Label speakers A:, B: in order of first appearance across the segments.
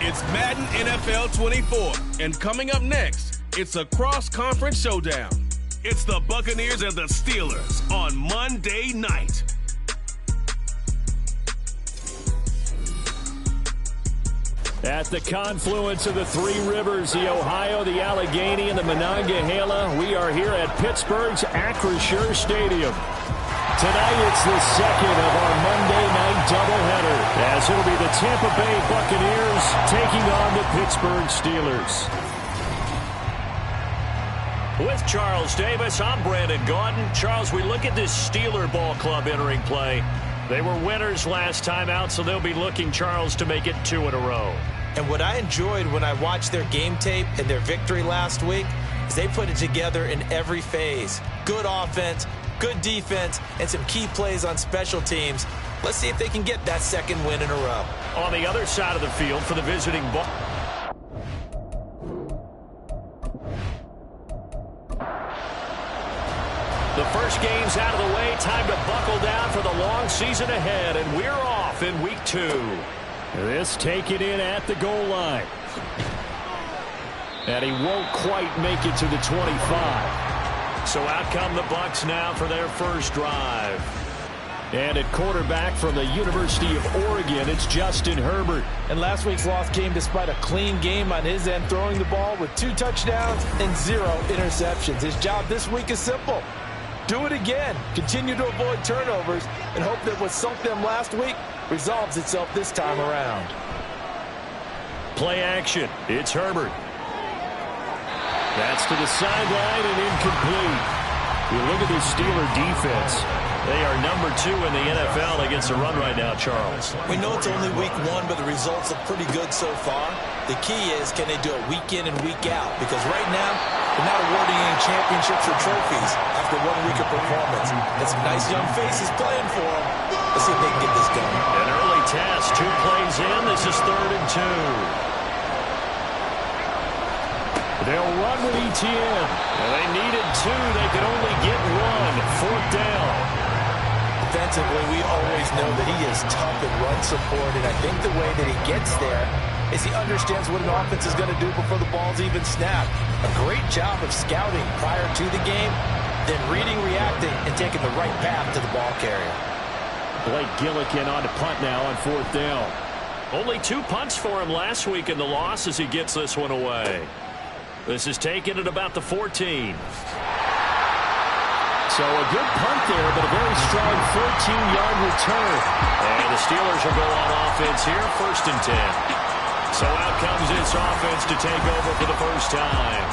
A: It's Madden NFL 24, and coming up next, it's a cross-conference showdown. It's the Buccaneers and the Steelers on Monday night.
B: At the confluence of the three rivers, the Ohio, the Allegheny, and the Monongahela, we are here at Pittsburgh's Acrisure Stadium. Tonight, it's the second of our Monday night doubleheader, as it'll be the Tampa Bay Buccaneers taking on the Pittsburgh Steelers. With Charles Davis, I'm Brandon Gaudin. Charles, we look at this Steeler ball club entering play. They were winners last time out, so they'll be looking, Charles, to make it 2 in a row.
C: And what I enjoyed when I watched their game tape and their victory last week is they put it together in every phase. Good offense, good defense, and some key plays on special teams. Let's see if they can get that second win in a row.
B: On the other side of the field for the visiting ball. The first game's out of the way. Time to buckle down for the long season ahead, and we're off in week 2. This taken in at the goal line. And he won't quite make it to the 25. So out come the Bucks now for their first drive. And at quarterback from the University of Oregon, it's Justin Herbert.
C: And last week's loss came despite a clean game on his end, throwing the ball with 2 touchdowns and 0 interceptions. His job this week is simple. Do it again. Continue to avoid turnovers and hope that what sunk them last week resolves itself this time around.
B: Play action. It's Herbert. That's to the sideline and incomplete. You look at this Steeler defense. They are number 2 in the NFL against the run right now, Charles.
C: We know it's only week 1, but the results look pretty good so far. The key is, can they do it week in and week out? Because right now, they're not awarding any championships or trophies after 1 week of performance. Got some nice young faces playing for them. Let's see if they can get this done.
B: An early test, 2 plays in. This is 3rd and 2. They'll run with ETN. Well, they needed 2. They could only get 1. 4th down.
C: Defensively, we always know that he is tough and run support, and I think the way that he gets there is he understands what an offense is going to do before the ball's even snapped. A great job of scouting prior to the game, then reading, reacting, and taking the right path to the ball carrier.
B: Blake Gillikin on to punt now on 4th down. Only 2 punts for him last week in the loss as he gets this one away. This is taken at about the 14. So a good punt there, but a very strong 14-yard return. And the Steelers will go on offense here, 1st and 10. So out comes this offense to take over for the first time.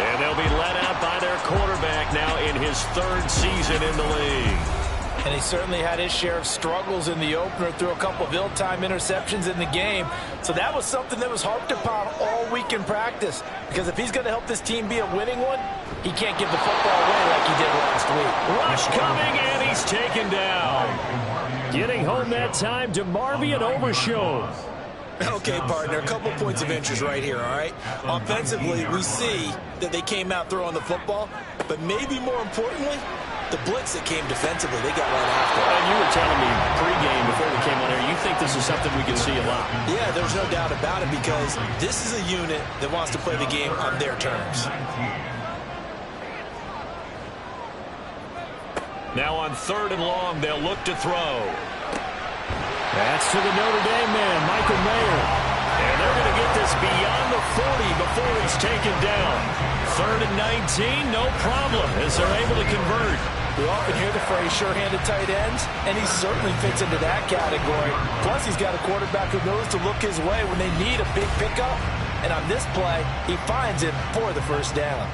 B: And they'll be led out by their quarterback now in his 3rd season in the league.
C: And he certainly had his share of struggles in the opener, threw a couple of ill-timed interceptions in the game. So that was something that was harped upon all week in practice. Because if he's going to help this team be a winning one, he can't give the football away like he did last week.
B: Rush coming, and he's taken down. Getting home that time to Marvian Overshown.
C: Okay, partner, a couple points of interest right here, all right? Offensively, we see that they came out throwing the football, but maybe more importantly, the blitz that came defensively, they got right after it.
B: And you were telling me pregame before we came on air, you think this is something we can see a lot.
C: Yeah, there's no doubt about it because this is a unit that wants to play the game on their terms.
B: Now on 3rd and long, they'll look to throw. That's to the Notre Dame man, Michael Mayer. And they're going to get this beyond the 40 before he's taken down. 3rd and 19, no problem, as they're able to convert.
C: We often hear the phrase sure-handed tight ends, and he certainly fits into that category. Plus, he's got a quarterback who knows to look his way when they need a big pickup. And on this play, he finds it for the first down.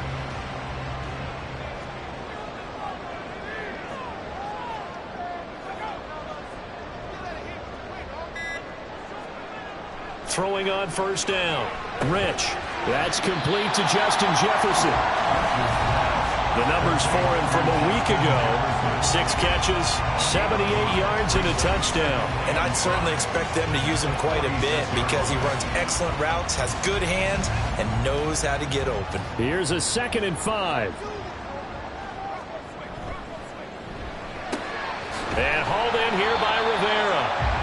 B: Throwing on 1st down. Rich. That's complete to Justin Jefferson. The numbers for him from a week ago. 6 catches, 78 yards, and a touchdown.
C: And I'd certainly expect them to use him quite a bit because he runs excellent routes, has good hands, and knows how to get open.
B: Here's a 2nd and 5. And hauled in here by Rivera.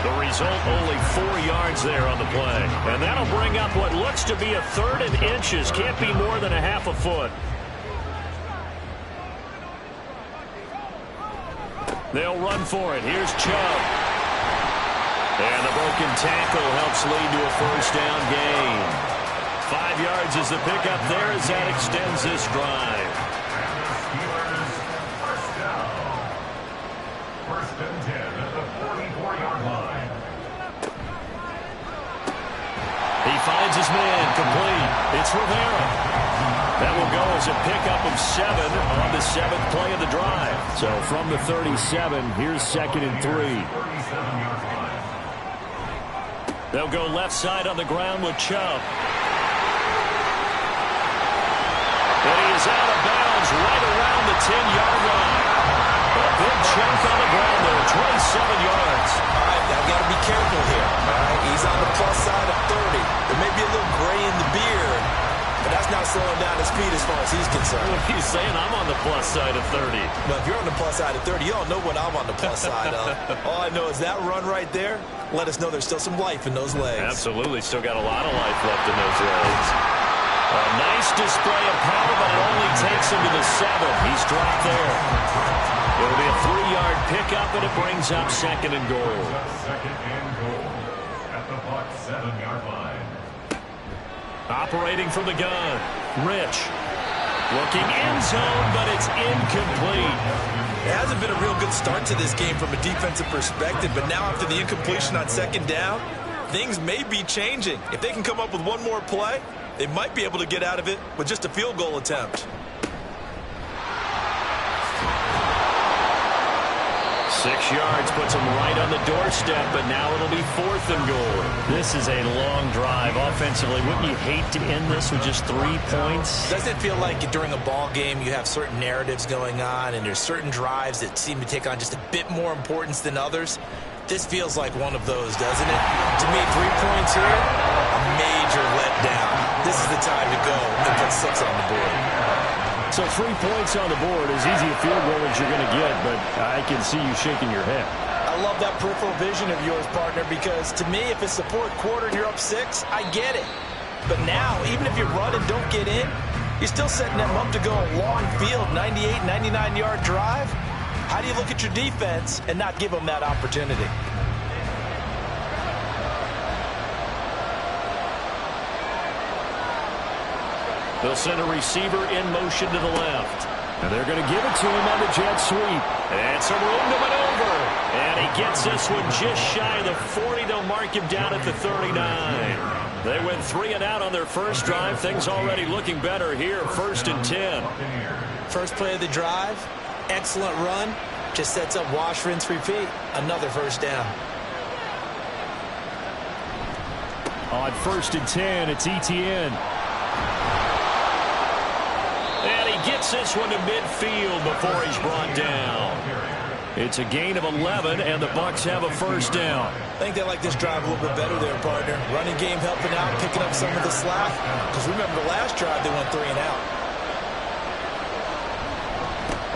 B: The result, only 4 yards there on the play. And that'll bring up what looks to be a 3rd and inches. Can't be more than a half a foot. They'll run for it. Here's Chubb. And the broken tackle helps lead to a first down gain. 5 yards is the pickup there as that extends this drive.
D: First and 10 at the 44-yard line.
B: He finds his man, complete. It's Rivera. That will go as a pickup of 7 on the 7th play of the drive. So from the 37, here's 2nd and 3. They'll go left side on the ground with Chubb. And he is out of bounds right around the 10-yard line. A big chunk on the ground there, 27 yards.
C: All right, I've got to be careful here. All right, he's on the plus side of 30. There may be a little gray in the beard, but that's not slowing down his speed as far as he's concerned.
B: Well, he's saying I'm on the plus side of 30.
C: Well, if you're on the plus side of 30, you all know what I'm on the plus side of. All I know is that run right there, let us know there's still some life in those legs.
B: Absolutely, still got a lot of life left in those legs. A nice display of power, but it only takes him to the 7. He's dropped there. It'll be a 3-yard pickup, and it brings up 2nd and goal.
D: Second and goal at the Bucks 7-yard line.
B: Operating from the gun, Rich. Looking end zone, but it's incomplete.
C: It hasn't been a real good start to this game from a defensive perspective, but now after the incompletion on 2nd down, things may be changing. If they can come up with one more play, they might be able to get out of it with just a field goal attempt.
B: 6 yards puts him right on the doorstep, but now it'll be 4th and goal. This is a long drive offensively. Wouldn't you hate to end this with just 3 points?
C: Doesn't it feel like during a ball game you have certain narratives going on and there's certain drives that seem to take on just a bit more importance than others? This feels like one of those, doesn't it? To me, 3 points here, a major letdown. This is the time to go and put 6 on the board.
B: So 3 points on the board, as easy a field goal as you're going to get, but I can see you shaking your head.
C: I love that peripheral vision of yours, partner, because to me, if it's the 4th quarter and you're up 6, I get it. But now, even if you run and don't get in, you're still setting them up to go a long field, 98, 99-yard drive. How do you look at your defense and not give them that opportunity?
B: They'll send a receiver in motion to the left. And they're going to give it to him on the jet sweep. And some room to maneuver. And he gets this one just shy of the 40. They'll mark him down at the 39. They went 3 and out on their first drive. Things already looking better here. 1st and 10.
C: First play of the drive. Excellent run. Just sets up wash, rinse, repeat. Another first down.
B: On 1st and 10, it's Etienne. And he gets this one to midfield before he's brought down. It's a gain of 11, and the Bucks have a first down.
C: I think they like this drive a little bit better there, partner. Running game helping out, picking up some of the slack. Because remember, the last drive, they went 3 and out.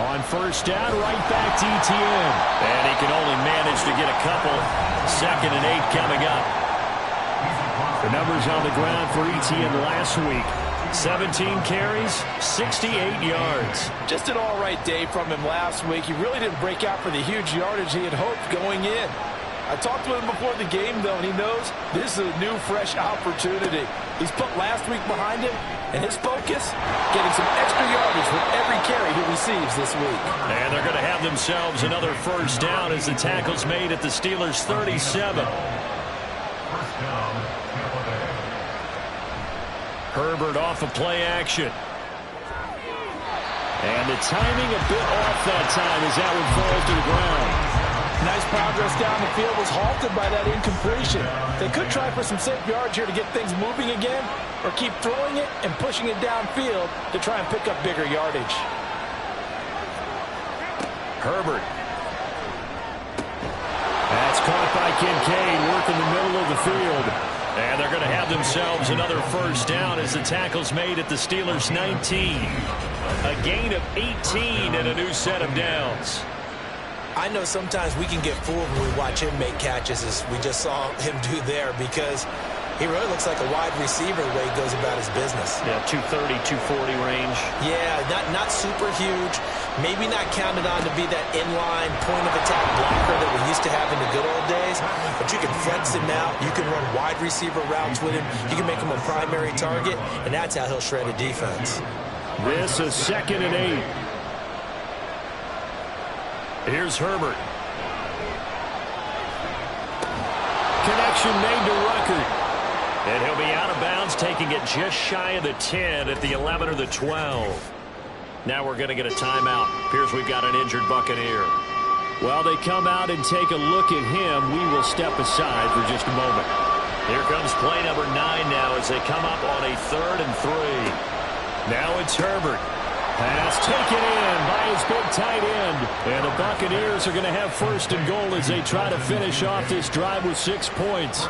B: On first down, right back to Etienne. And he can only manage to get a couple. 2nd and 8 coming up. The numbers on the ground for Etienne last week. 17 carries, 68 yards.
E: Just an all-right day from him last week. He really didn't break out for the huge yardage he had hoped going in. I talked to him before the game, though, and he knows this is a new, fresh opportunity. He's put last week behind him, and his focus, getting some extra yardage with every carry he receives this week.
B: And they're going to have themselves another first down as the tackle's made at the Steelers' 37. Herbert off of play action. And the timing a bit off that time as that one falls to the ground.
E: Nice progress down the field, was halted by that incompletion. They could try for some safe yards here to get things moving again, or keep throwing it and pushing it downfield to try and pick up bigger yardage.
B: Herbert. That's caught by Kincaid, working the middle of the field. And they're going to have themselves another first down as the tackle's made at the Steelers' 19. A gain of 18 and a new set of downs.
C: I know sometimes we can get fooled when we watch him make catches, as we just saw him do there, because he really looks like a wide receiver the way he goes about his business.
B: Yeah, 230, 240 range.
C: Yeah, not super huge. Maybe not counted on to be that inline point-of-attack blocker that we used to have in the good old days. But you can flex him out. You can run wide receiver routes with him. You can make him a primary target, and that's how he'll shred a defense.
B: This is 2nd and 8. Here's Herbert. Connection made to Ruckert. And he'll be out of bounds, taking it just shy of the 10 at the 11 or the 12. Now we're going to get a timeout. Appears we've got an injured Buccaneer. While they come out and take a look at him, we will step aside for just a moment. Here comes play number 9 now as they come up on a 3rd and 3. Now it's Herbert. Pass taken in by his big tight end. And the Buccaneers are going to have 1st and goal as they try to finish off this drive with 6 points.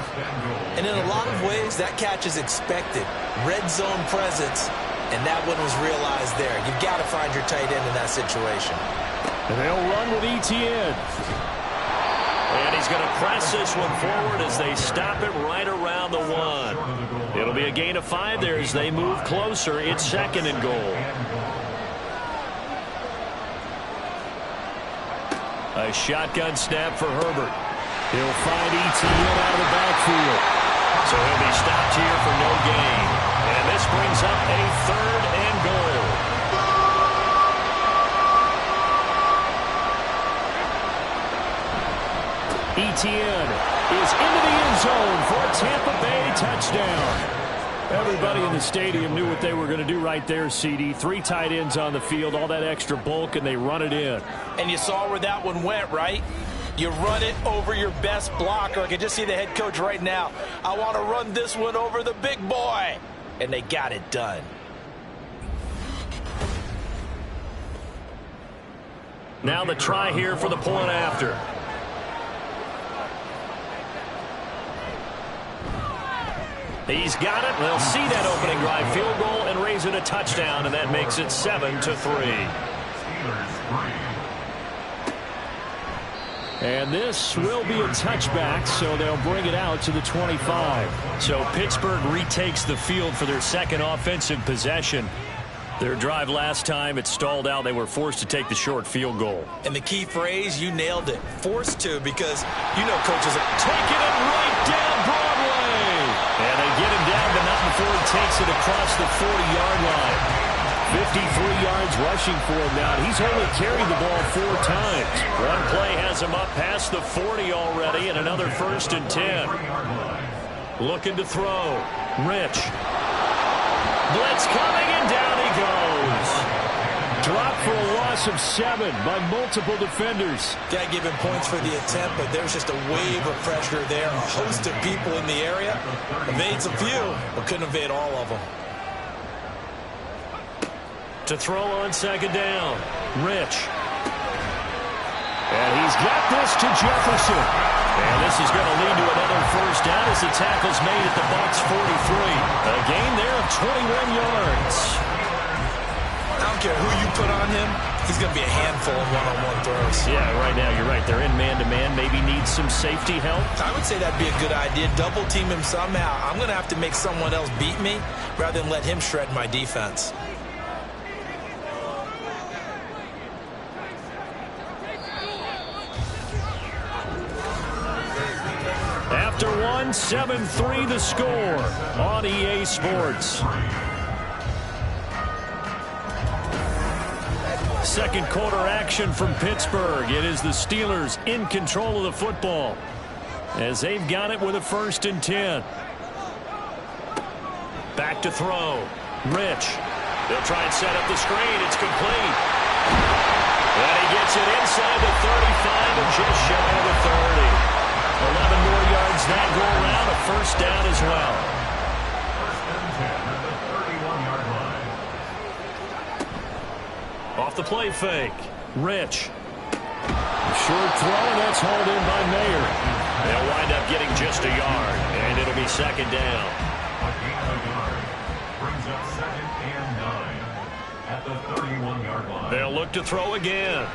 C: And in a lot of ways, that catch is expected. Red zone presence, and that one was realized there. You've got to find your tight end in that situation.
B: And they'll run with Etienne. And he's going to press this one forward as they stop it right around the 1. It'll be a gain of 5 there as they move closer. It's 2nd and goal. A shotgun snap for Herbert. He'll find Etienne out of the backfield. So he'll be stopped here for no gain. And this brings up a 3rd and goal. Etienne is into the end zone for a Tampa Bay touchdown. Everybody in the stadium knew what they were going to do right there, CD. 3 tight ends on the field, all that extra bulk, and they run it in.
E: And you saw where that one went, right? You run it over your best blocker. I can just see the head coach right now. I want to run this one over the big boy. And they got it done.
B: Now the try here for the point after. He's got it. They'll see that opening drive field goal and raise it a touchdown, and that makes it 7-3. And this will be a touchback, so they'll bring it out to the 25. So Pittsburgh retakes the field for their 2nd offensive possession. Their drive last time, it stalled out. They were forced to take the short field goal.
C: And the key phrase, you nailed it. Forced to, because you know coaches are
B: taking it right down Broadway. And they get him down, but not before he takes it across the 40-yard line. 53 yards rushing for him now. He's only carried the ball 4 times. One play has him up past the 40 already, and another 1st and 10. Looking to throw. Rich. Blitz coming, and down he goes. Dropped for a loss of 7 by multiple defenders.
C: Got to give him points for the attempt, but there's just a wave of pressure there. A host of people in the area. Evades a few, but couldn't evade all of them.
B: To throw on 2nd down. Rich. And he's got this to Jefferson. And this is going to lead to another 1st down as the tackle's made at the Bucks 43. A gain there of 21 yards.
C: I don't care who you put on him. He's going to be a handful of one-on-one throws.
B: Yeah, right now you're right. They're in man-to-man. Maybe needs some safety help.
C: I would say that'd be a good idea. Double team him somehow. I'm going to have to make someone else beat me rather than let him shred my defense.
B: After 7-3 the score on EA Sports. 2nd quarter action from Pittsburgh. It is the Steelers in control of the football as they've got it with a 1st and 10. Back to throw. Rich. They'll try and set up the screen. It's complete. And he gets it inside the 35 and just shy of the 30. 11 more yards that go around, a 1st down as well.
D: 1st and 10 at the 31-yard line.
B: Off the play fake. Rich. Short throw, and that's hauled in by Mayer. They'll wind up getting just a yard, and it'll be 2nd down.
D: A gain of a yard brings up 2nd and 9 at the 31-yard line.
B: They'll look to throw again.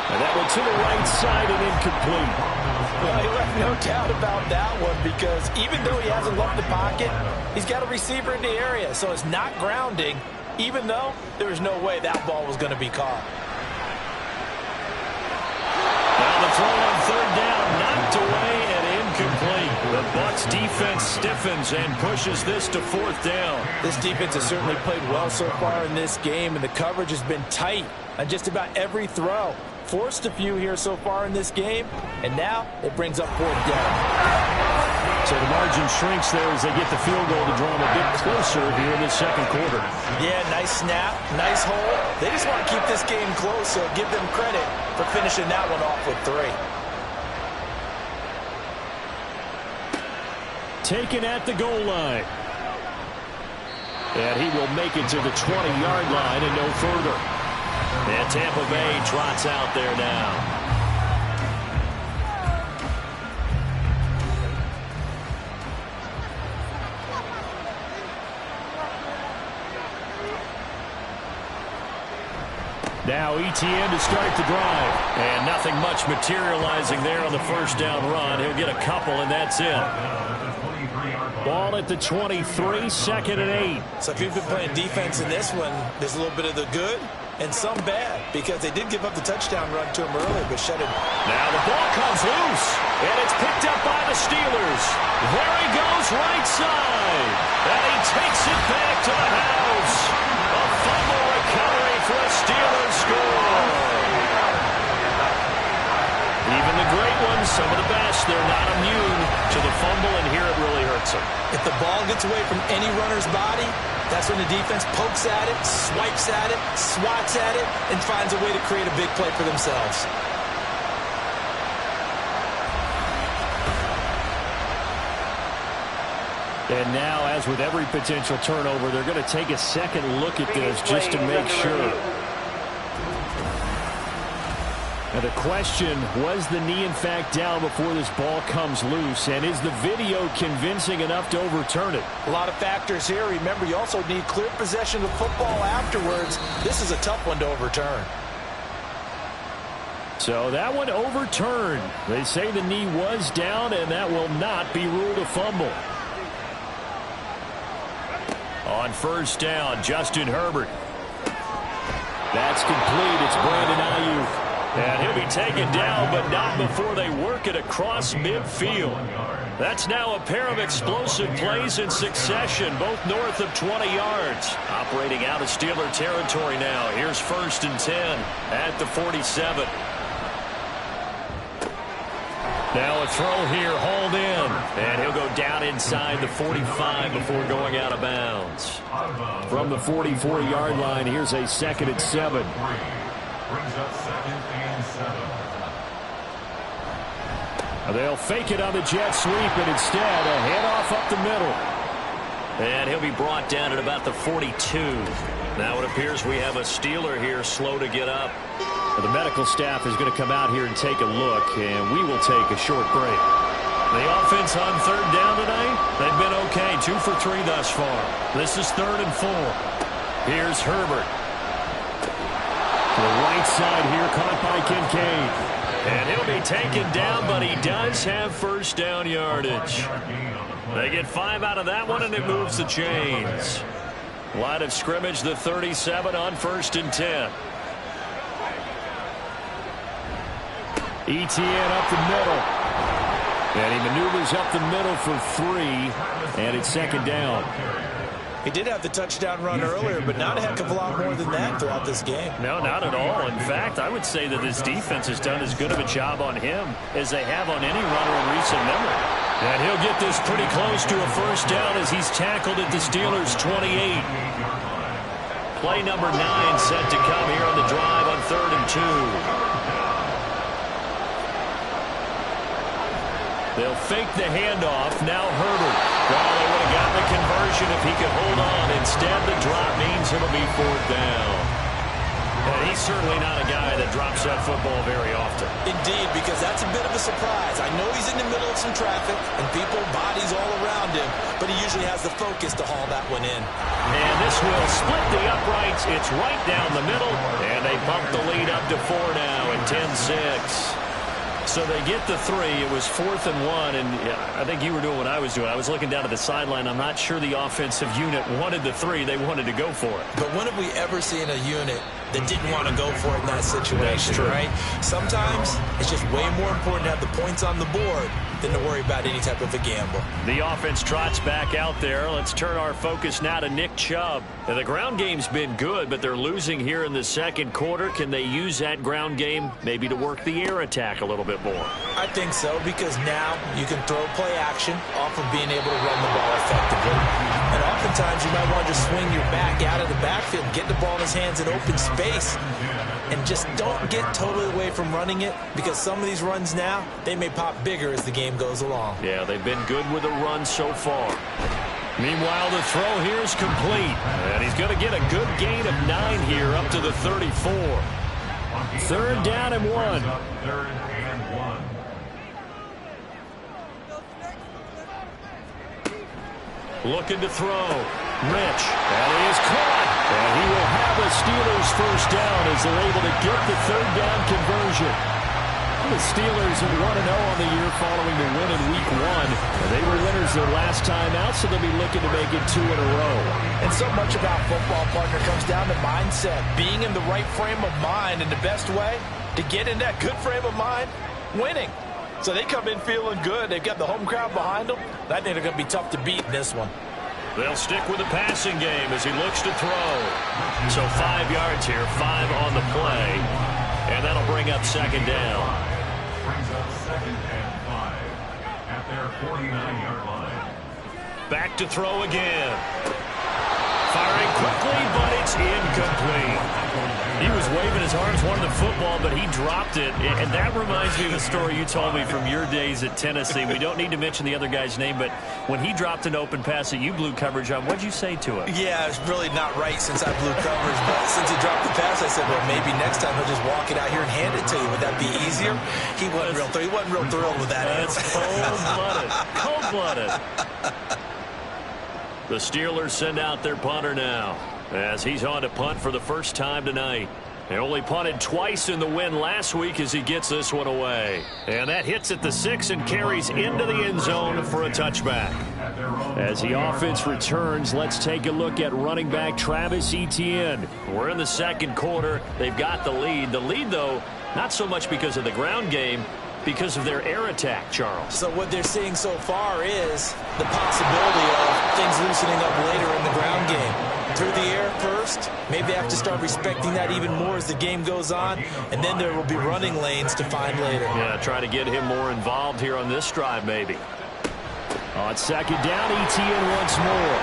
B: And that went to the right side and incomplete.
E: Well, he left no doubt about that one because even though he hasn't left the pocket, he's got a receiver in the area, so it's not grounding, even though there was no way that ball was going to be caught.
B: Now the throw on third down, knocked away and incomplete. The Bucks defense stiffens and pushes this to fourth down.
E: This defense has certainly played well so far in this game, and the coverage has been tight on just about every throw. Forced a few here so far in this game, and now it brings up fourth down.
B: So the margin shrinks there as they get the field goal to draw them a bit closer here in the second quarter.
E: Yeah, nice snap, nice hole. They just want to keep this game close, so give them credit for finishing that one off with 3.
B: Taken at the goal line. And he will make it to the 20-yard line and no further. And Tampa Bay trots out there now. Now ETN to start the drive. And nothing much materializing there on the first down run. He'll get a couple, and that's it. Ball at the 23, 2nd and 8.
E: So if you've been playing defense in this one, there's a little bit of the good and some bad, because they did give up the touchdown run to him earlier, but shut him.
B: Now the ball comes loose, and it's picked up by the Steelers. There he goes, right side, and he takes it back to the house. A fumble recovery for a Steelers score. Even the great ones, some of the best, they're not immune to the fumble, and here it really hurts them.
E: If the ball gets away from any runner's body, that's when the defense pokes at it, swipes at it, swats at it, and finds a way to create a big play for themselves.
B: And now, as with every potential turnover, they're going to take a second look at this just to make sure. Now the question, was the knee in fact down before this ball comes loose? And is the video convincing enough to overturn it?
E: A lot of factors here. Remember, you also need clear possession of football afterwards. This is a tough one to overturn.
B: So that one overturned. They say the knee was down, and that will not be ruled a fumble. On first down, Justin Herbert. That's complete. It's Brandon Ayuk. And he'll be taken down, but not before they work it across midfield. That's now a pair of explosive plays in succession, both north of 20 yards. Operating out of Steeler territory now. Here's 1st and 10 at the 47. Now a throw here, hauled in. And he'll go down inside the 45 before going out of bounds. From the 44-yard line, here's a 2nd and 7.
D: Brings up 2nd and 7.
B: They'll fake it on the jet sweep, and instead a handoff up the middle. And he'll be brought down at about the 42. Now it appears we have a Steeler here slow to get up. The medical staff is going to come out here and take a look, and we will take a short break. The offense on third down tonight, they've been okay, 2 for 3 thus far. This is 3rd and 4. Here's Herbert. To the right side here, caught by Kincaid. And he'll be taken down, but he does have first down yardage. They get 5 out of that one, and it moves the chains. Line of scrimmage, the 37 on 1st and 10. ETN up the middle. And he maneuvers up the middle for 3, and it's 2nd down.
E: He did have the touchdown run earlier, but not a heck of a lot more than that throughout this game.
B: No, not at all. In fact, I would say that this defense has done as good of a job on him as they have on any runner in recent memory. And he'll get this pretty close to a first down as he's tackled at the Steelers' 28. Play number 9 set to come here on the drive on 3rd and 2. They'll fake the handoff. Now Herbert. Well, they would have gotten the conversion if he could hold on. Instead, the drop means it'll be 4th down. And he's certainly not a guy that drops that football very often.
E: Indeed, because that's a bit of a surprise. I know he's in the middle of
C: get some traffic and people, bodies all around him, but he usually has the focus to haul that one in.
B: And this will split the uprights. It's right down the middle, and they bump the lead up to 4 now and 10-6. So they get the 3. It was 4th and 1, and I think you were doing what I was doing. I was looking down at the sideline. I'm not sure the offensive unit wanted the 3. They wanted to go for it.
C: But when have we ever seen a unit that didn't want to go for it in that situation, right? Sometimes it's just way more important to have the points on the board than to worry about any type of a gamble.
B: The offense trots back out there. Let's turn our focus now to Nick Chubb. Now, the ground game's been good, but they're losing here in the second quarter. Can they use that ground game maybe to work the air attack a little bit more?
C: I think so, because now you can throw play action off of being able to run the ball effectively. And oftentimes you might want to just swing your back out of the backfield and get the ball in his hands in open space. And just don't get totally away from running it, because some of these runs now, they may pop bigger as the game goes along.
B: Yeah, they've been good with the run so far. Meanwhile, the throw here is complete. And he's going to get a good gain of 9 here up to the 34. 3rd down and 1.
D: 3rd and 1.
B: Looking to throw. Rich. And he is caught. And he will have a Steelers first down as they're able to get the 3rd down conversion. The Steelers have 1-0 on the year following the win in Week 1. They were winners their last time out, so they'll be looking to make it 2 in a row.
C: And so much about football, partner, comes down to mindset. Being in the right frame of mind, and the best way to get in that good frame of mind, winning. So they come in feeling good. They've got the home crowd behind them. I think they're going to be tough to beat in this one.
B: They'll stick with the passing game as he looks to throw. So 5 yards here, 5 on the play. And that'll bring up 2nd down.
D: Brings up 2nd and 5 at their 49-yard line.
B: Back to throw again. Firing quickly, but it's incomplete. He was waving his arms, wanted the football, but he dropped it. And that reminds me of the story you told me from your days at Tennessee. We don't need to mention the other guy's name, but when he dropped an open pass that you blew coverage on, what'd you say to him?
C: Yeah, it's really not right since I blew coverage, but since he dropped the pass, I said, well, maybe next time he'll just walk it out here and hand it to you. Would that be easier? He wasn't real thrilled with that answer.
B: Cold-blooded. Cold-blooded. The Steelers send out their punter now, as he's on to punt for the first time tonight. They only punted twice in the win last week as he gets this one away. And that hits at the 6 and carries into the end zone for a touchback. As the offense returns, let's take a look at running back Travis Etienne. We're in the second quarter. They've got the lead. The lead, though, not so much because of the ground game, because of their air attack, Charles.
C: So what they're seeing so far is the possibility of things loosening up later in the ground game. Through the air first, maybe they have to start respecting that even more as the game goes on, and then there will be running lanes to find later.
B: Yeah, try to get him more involved here on this drive, maybe. On 2nd down, Etienne once more.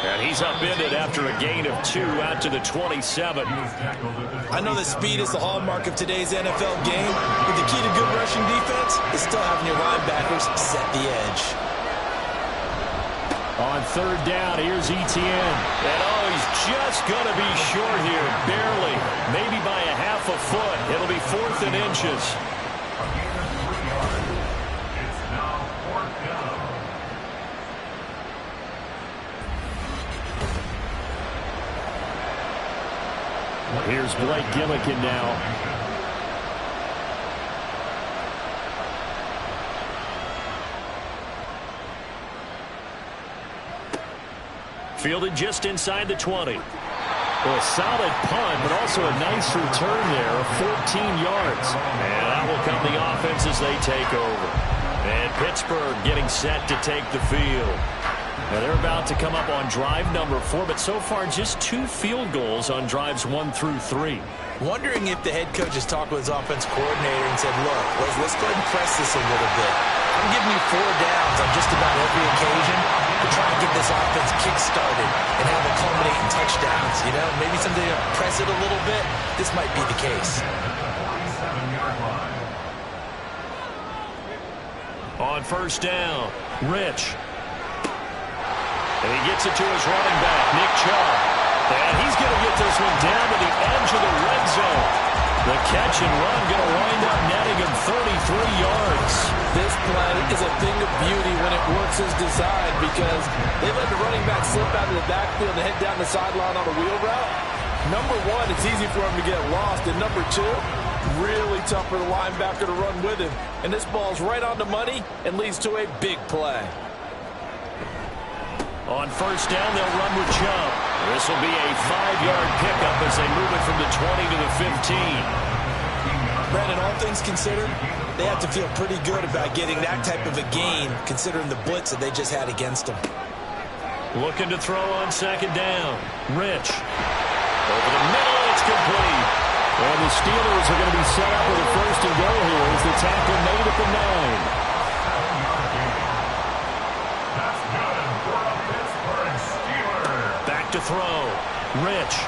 B: And he's upended after a gain of 2 out to the 27.
C: I know that speed is the hallmark of today's NFL game, but the key to good rushing defense is still having your linebackers set the edge.
B: On 3rd down, here's Etienne. And he's just going to be short here, barely, maybe by a half a foot. It'll be 4th and inches.
D: It's now 4th down.
B: Here's Blake Gillikin now. Fielded just inside the 20. Well, a solid punt, but also a nice return there of 14 yards. And that will come the offense as they take over. And Pittsburgh getting set to take the field. Now they're about to come up on drive number 4, but so far just 2 field goals on drives 1 through 3.
C: Wondering if the head coach has talked with his offense coordinator and said, look, let's go ahead and press this a little bit. I'm giving you 4 downs on just about every occasion to try and get this offense kick-started and have it culminate in touchdowns. You know, maybe someday press it a little bit. This might be the case.
D: 47-yard line.
B: On 1st down, Rich. And he gets it to his running back, Nick Chubb. And he's going to get this one down to the edge of the red zone. The catch and run going to wind up netting him 33 yards.
E: it works as designed because they let the running back slip out of the backfield and head down the sideline on a wheel route. Number one, it's easy for him to get lost. And number two, really tough for the linebacker to run with him. And this ball's right on the money and leads to a big play.
B: On first down, they'll run with Chubb. This will be a 5-yard pickup as they move it from the 20 to the 15.
C: Brandon, all things considered, they have to feel pretty good about getting that type of a gain, considering the blitz that they just had against them.
B: Looking to throw on second down. Rich. Over the middle, it's complete. And the Steelers are going to be set up with a first and goal here as the tackle made at the 9. Back to throw. Rich.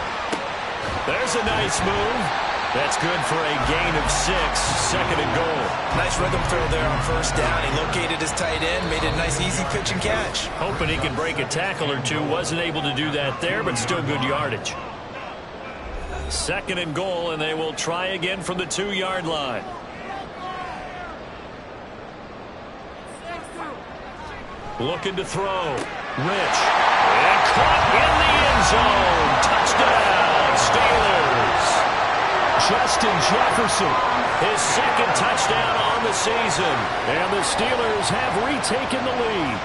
B: There's a nice move. That's good for a gain of 6, second and goal.
C: Nice rhythm throw there on first down. He located his tight end, made it a nice easy pitch and catch.
B: Hoping he can break a tackle or two. Wasn't able to do that there, but still good yardage. Second and goal, and they will try again from the 2-yard line. Looking to throw. Rich. And caught in the end zone. Touchdown, Steelers. Justin Jefferson, his second touchdown on the season. And the Steelers have retaken the lead.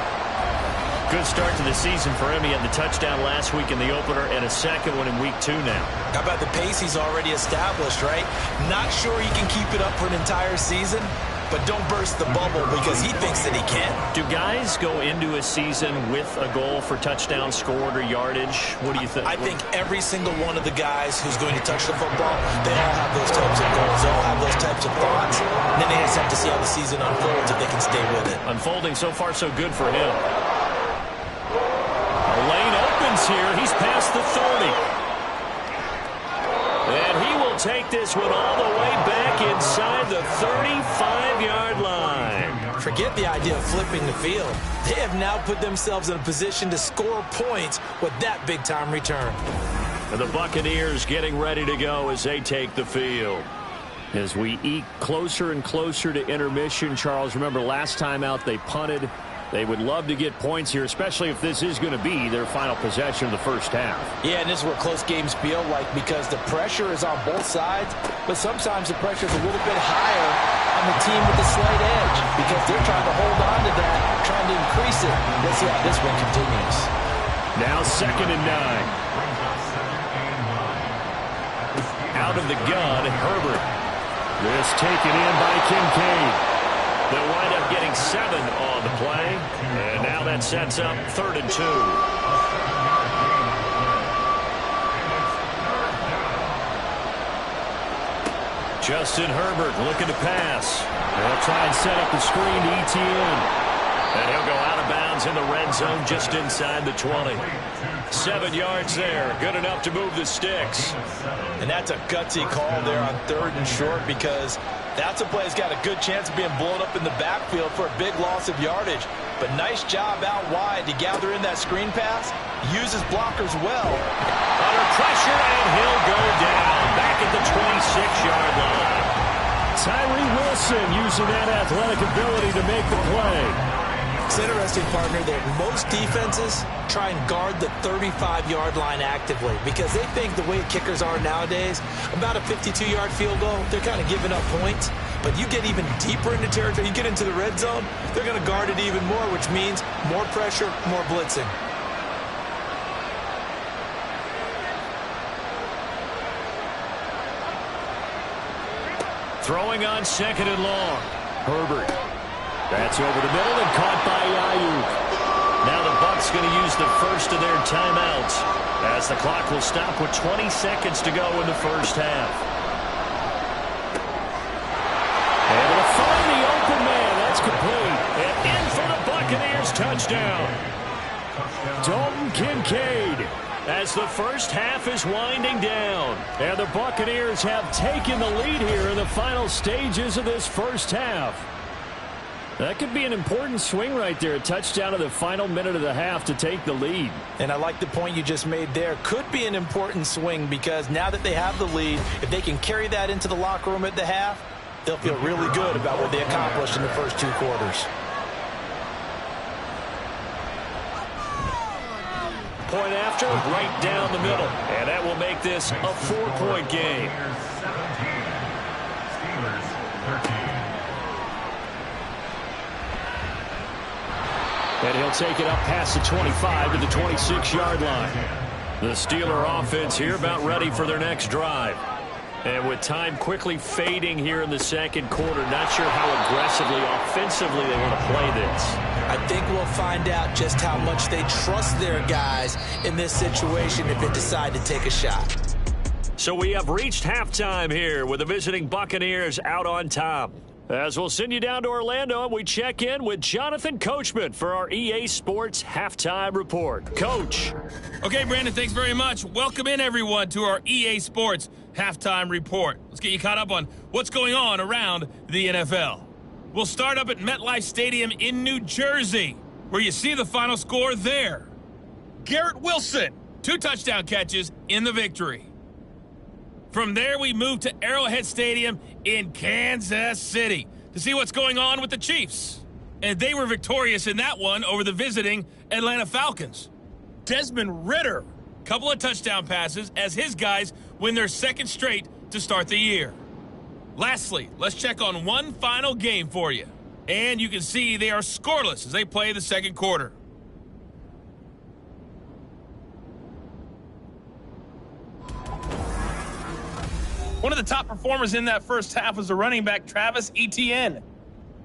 B: Good start to the season for him. He had the touchdown last week in the opener and a second one in week 2 now.
C: How about the pace he's already established, right? Not sure he can keep it up for an entire season, but don't burst the bubble because he thinks that he can.
B: Do guys go into a season with a goal for touchdown scored or yardage? What do you think?
C: I think every single one of the guys who's going to touch the football, they all have those types of goals. They all have those types of thoughts. And then they just have to see how the season unfolds if they can stay with it.
B: Unfolding so far so good for him. A lane opens here. He's past the 30. And he will take this one all the way back inside the 35-yard line.
C: Forget the idea of flipping the field. They have now put themselves in a position to score points with that big-time return.
B: And the Buccaneers getting ready to go as they take the field. As we eke closer and closer to intermission, Charles, remember last time out they punted. They would love to get points here, especially if this is going to be their final possession of the first half.
E: Yeah, and this is what close games feel like because the pressure is on both sides, but sometimes the pressure is a little bit higher on the team with the slight edge because they're trying to hold on to that, trying to increase it. Let's see how this one continues.
B: Now second and 9. Out of the gun, Herbert. This taken in by Kincaid. They'll wind up getting 7 on the play. And now that sets up 3rd and 2. Justin Herbert looking to pass. They'll try and set up the screen to ETN. And he'll go out of bounds in the red zone just inside the 20. 7 yards there. Good enough to move the sticks.
E: And that's a gutsy call there on 3rd and short because that's a play that's got a good chance of being blown up in the backfield for a big loss of yardage. But nice job out wide to gather in that screen pass. Uses blockers well.
B: Under pressure, and he'll go down. Back at the 26-yard line. Tyree Wilson using that athletic ability to make the play.
C: It's interesting, partner, that most defenses try and guard the 35-yard line actively because they think the way kickers are nowadays, about a 52-yard field goal, they're kind of giving up points. But you get even deeper into territory, you get into the red zone, they're going to guard it even more, which means more pressure, more blitzing.
B: Throwing on second and long. Herbert. That's over the middle and caught by Ayuk. Now the Bucks going to use the first of their timeouts as the clock will stop with 20 seconds to go in the first half. Able to find the open man. That's complete. And in for the Buccaneers touchdown. Dalton Kincaid as the first half is winding down. And the Buccaneers have taken the lead here in the final stages of this first half. That could be an important swing right there. A touchdown in the final minute of the half to take the lead.
E: And I like the point you just made there. Could be an important swing because now that they have the lead, if they can carry that into the locker room at the half, they'll feel really good about what they accomplished in the first 2 quarters.
B: point after, right down the middle. And that will make this a 4-point game.
D: Steelers 13.
B: And he'll take it up past the 25 to the 26-yard line. The Steeler offense here about ready for their next drive. And with time quickly fading here in the second quarter, not sure how aggressively, offensively they want to play this.
C: I think we'll find out just how much they trust their guys in this situation if they decide to take a shot.
B: So we have reached halftime here with the visiting Buccaneers out on top. As we'll send you down to Orlando, and we check in with Jonathan Coachman for our EA Sports Halftime Report. Coach.
F: Okay, Brandon, thanks very much. Welcome in, everyone, to our EA Sports Halftime Report. Let's get you caught up on what's going on around the NFL. We'll start up at MetLife Stadium in New Jersey, where you see the final score there. Garrett Wilson, 2 touchdown catches in the victory. From there, we move to Arrowhead Stadium in Kansas City to see what's going on with the Chiefs. And they were victorious in that one over the visiting Atlanta Falcons. Desmond Ridder, couple of touchdown passes as his guys win their second straight to start the year. Lastly, let's check on one final game for you. And you can see they are scoreless as they play the second quarter. One of the top performers in that first half was the running back Travis Etienne.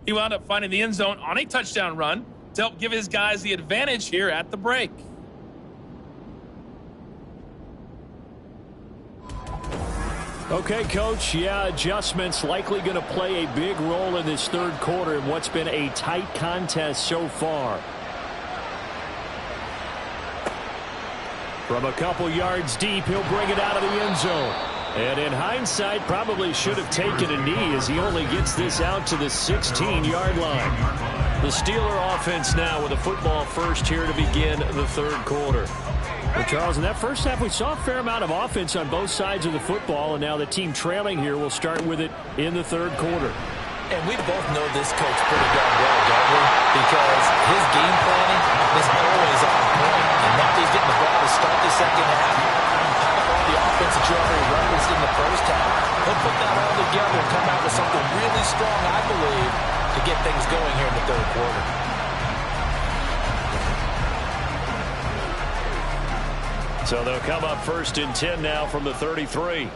F: He wound up finding the end zone on a touchdown run to help give his guys the advantage here at the break.
B: Okay, Coach, adjustments likely going to play a big role in this third quarter in what's been a tight contest so far. From a couple yards deep, he'll bring it out of the end zone. And in hindsight, probably should have taken a knee as he only gets this out to the 16-yard line. The Steeler offense now with a football first here to begin the third quarter. Well, Charles, in that first half, we saw a fair amount of offense on both sides of the football, and now the team trailing here will start with it in the third quarter.
C: And we both know this coach pretty darn well, don't we? Because his game planning is always on point. And now he's getting the ball to start the second half. All the offense that you already referenced in the first half. He'll put that all together and come out with something really strong, I believe, to get things going here in the third quarter.
B: So they'll come up 1st and 10 now from the 33.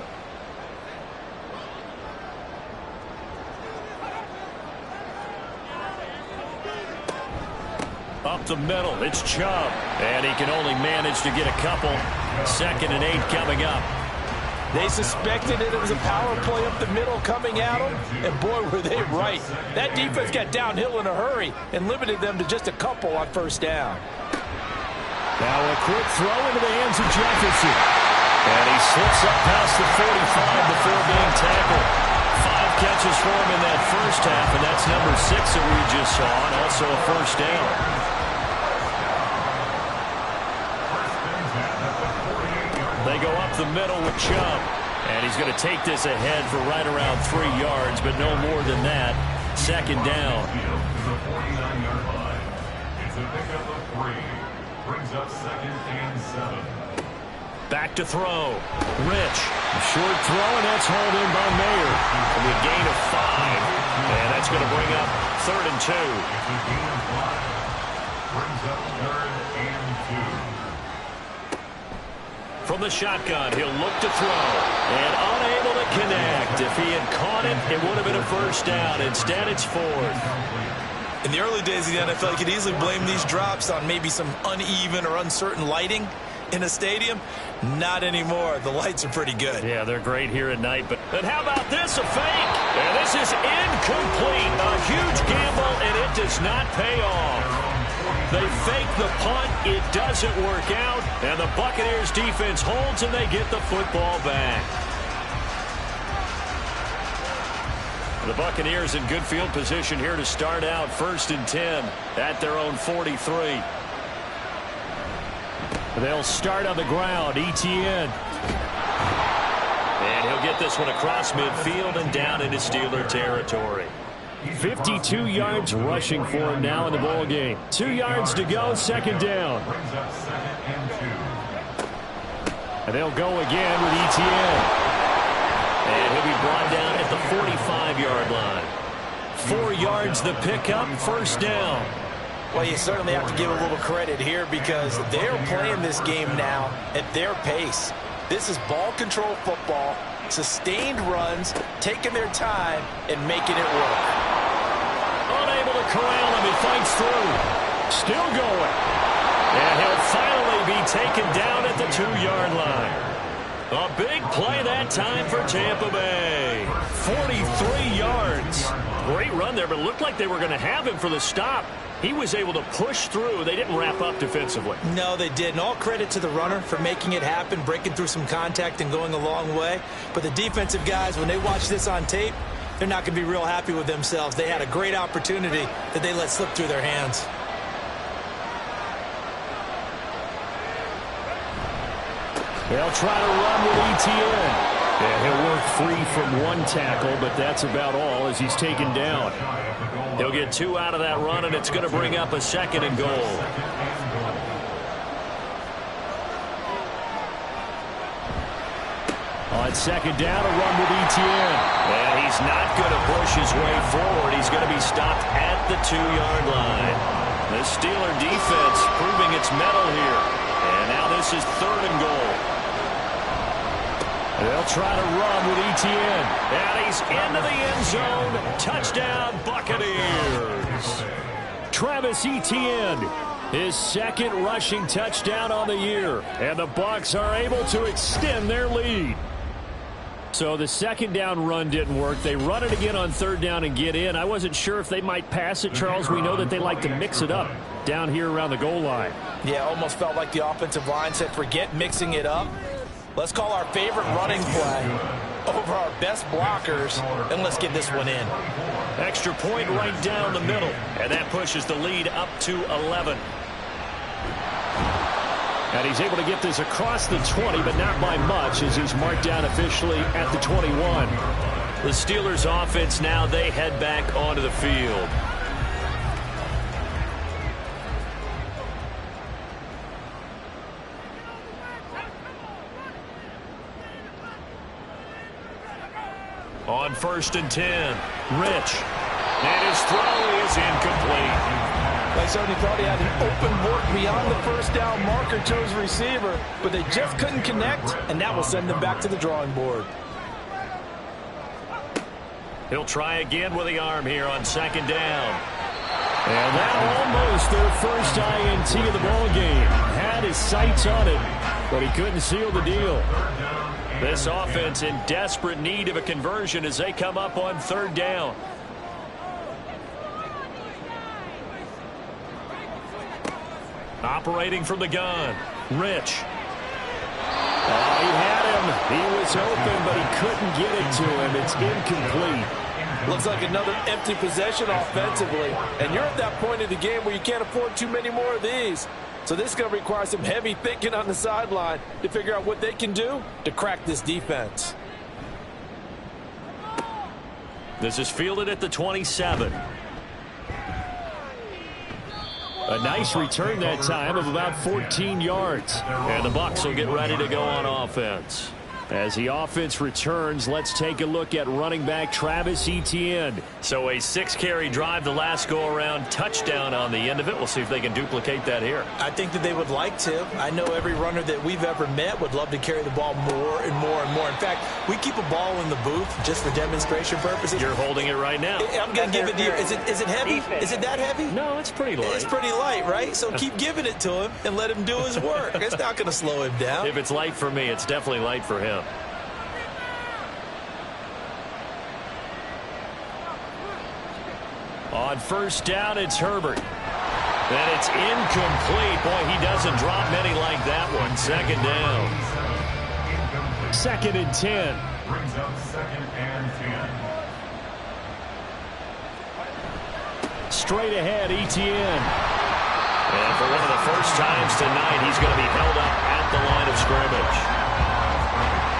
B: Up the middle, it's Chubb. And he can only manage to get a couple. 2nd and 8 coming up.
C: They suspected it was a power play up the middle coming at them, and boy, were they right. That defense got downhill in a hurry and limited them to just a couple on first down.
B: Now a quick throw into the hands of Jefferson. And he slips up past the 45 before being tackled. 5 catches for him in that first half, and that's number 6 that we just saw, and also a first down. They go up the middle with Chubb. And he's going to take this ahead for right around 3 yards, but no more than that. 2nd down.
D: The 49-yard line. It's a pickup of 3. Brings up 2nd and 7.
B: Back to throw. Rich. A short throw, and that's hauled in by Mayer. And a gain of 5. And that's going to bring up 3rd and 2.
D: It's a gain of 5. Brings up 3rd and 2.
B: From the shotgun, he'll look to throw. And unable to connect. If he had caught it, it would have been a first down. Instead, it's 4th.
C: In the early days of the NFL, you could easily blame these drops on maybe some uneven or uncertain lighting in a stadium. Not anymore. The lights are pretty good.
B: Yeah, they're great here at night. But how about this? A fake. And this is incomplete. A huge gamble, and it does not pay off. They fake the punt. It doesn't work out. And the Buccaneers defense holds, and they get the football back. The Buccaneers in good field position here to start out 1st and 10 at their own 43. They'll start on the ground. Etienne. And he'll get this one across midfield and down into Steeler territory. 52 yards rushing for him now in the ball game. 2 yards to go, 2nd down.
D: Brings up 2nd and 2.
B: And they'll go again with Etienne.
G: And he'll be brought down at the 45-yard line.
B: 4 yards the pickup, first down.
E: Well, you certainly have to give a little credit here because they're playing this game now at their pace. This is ball control football, sustained runs, taking their time, and making it work.
B: Unable to corral him, he fights through. Still going. And he'll finally be taken down at the 2-yard line. A big play that time for Tampa Bay. 43 yards. Great run there, but it looked like they were going to have him for the stop. He was able to push through. They didn't wrap up defensively.
E: No, they didn't. All credit to the runner for making it happen, breaking through some contact and going a long way. But the defensive guys, when they watch this on tape, they're not going to be real happy with themselves. They had a great opportunity that they let slip through their hands.
B: They'll try to run with Etienne. Yeah, he'll work free from one tackle, but that's about all as he's taken down.
G: He'll get 2 out of that run, and it's going to bring up a 2nd and goal.
B: On 2nd down, a run with Etienne.
G: And he's not going to push his way forward. He's going to be stopped at the 2-yard line. The Steeler defense proving its mettle here. And now this is 3rd and goal.
B: They'll try to run with Etienne.
G: And he's into the end zone. Touchdown, Buccaneers.
B: Travis Etienne, his 2nd rushing touchdown on the year. And the Bucks are able to extend their lead. So the 2nd down run didn't work. They run it again on 3rd down and get in. I wasn't sure if they might pass it, Charles. We know that they like to mix it up down here around the goal line.
E: Yeah, almost felt like the offensive line said, forget mixing it up. Let's call our favorite running play over our best blockers, and let's get this one in.
G: Extra point right down the middle, and that pushes the lead up to 11.
B: And he's able to get this across the 20, but not by much, as he's marked down officially at the 21.
G: The Steelers offense now, they head back onto the field. On 1st and 10, Rich. And his throw is incomplete.
E: They certainly thought he had an open look beyond the first down marker to his receiver, but they just couldn't connect, and that will send them back to the drawing board.
G: He'll try again with the arm here on 2nd down.
B: And that almost their first INT of the ball game. Had his sights on it, but he couldn't seal the deal.
G: This offense in desperate need of a conversion as they come up on 3rd down. Operating from the gun, Rich.
B: Oh, he had him. He was open, but he couldn't get it to him. It's incomplete.
E: Looks like another empty possession offensively, and you're at that point of the game where you can't afford too many more of these. So this is going to require some heavy thinking on the sideline to figure out what they can do to crack this defense.
G: This is fielded at the 27.
B: A nice return that time of about 14 yards.
G: And the Bucks will get ready to go on offense.
B: As the offense returns, let's take a look at running back Travis Etienne.
G: So a 6-carry drive the last go-around, touchdown on the end of it. We'll see if they can duplicate that here.
E: I think that they would like to. I know every runner that we've ever met would love to carry the ball more and more and more. In fact, we keep a ball in the booth just for demonstration purposes.
G: You're holding it right now.
E: I'm going to give it to you. Is it heavy? Is it that heavy?
G: No, it's pretty light.
E: It's pretty light, right? So keep giving it to him and let him do his work. It's not going to slow him down.
G: If it's light for me, it's definitely light for him.
B: On 1st down, it's Herbert.
G: And it's incomplete. Boy, he doesn't drop many like that one. 2nd down.
B: 2nd and 10.
D: Brings up 2nd and 10.
B: Straight ahead, Etienne.
G: And for one of the first times tonight, he's going to be held up at the line of scrimmage.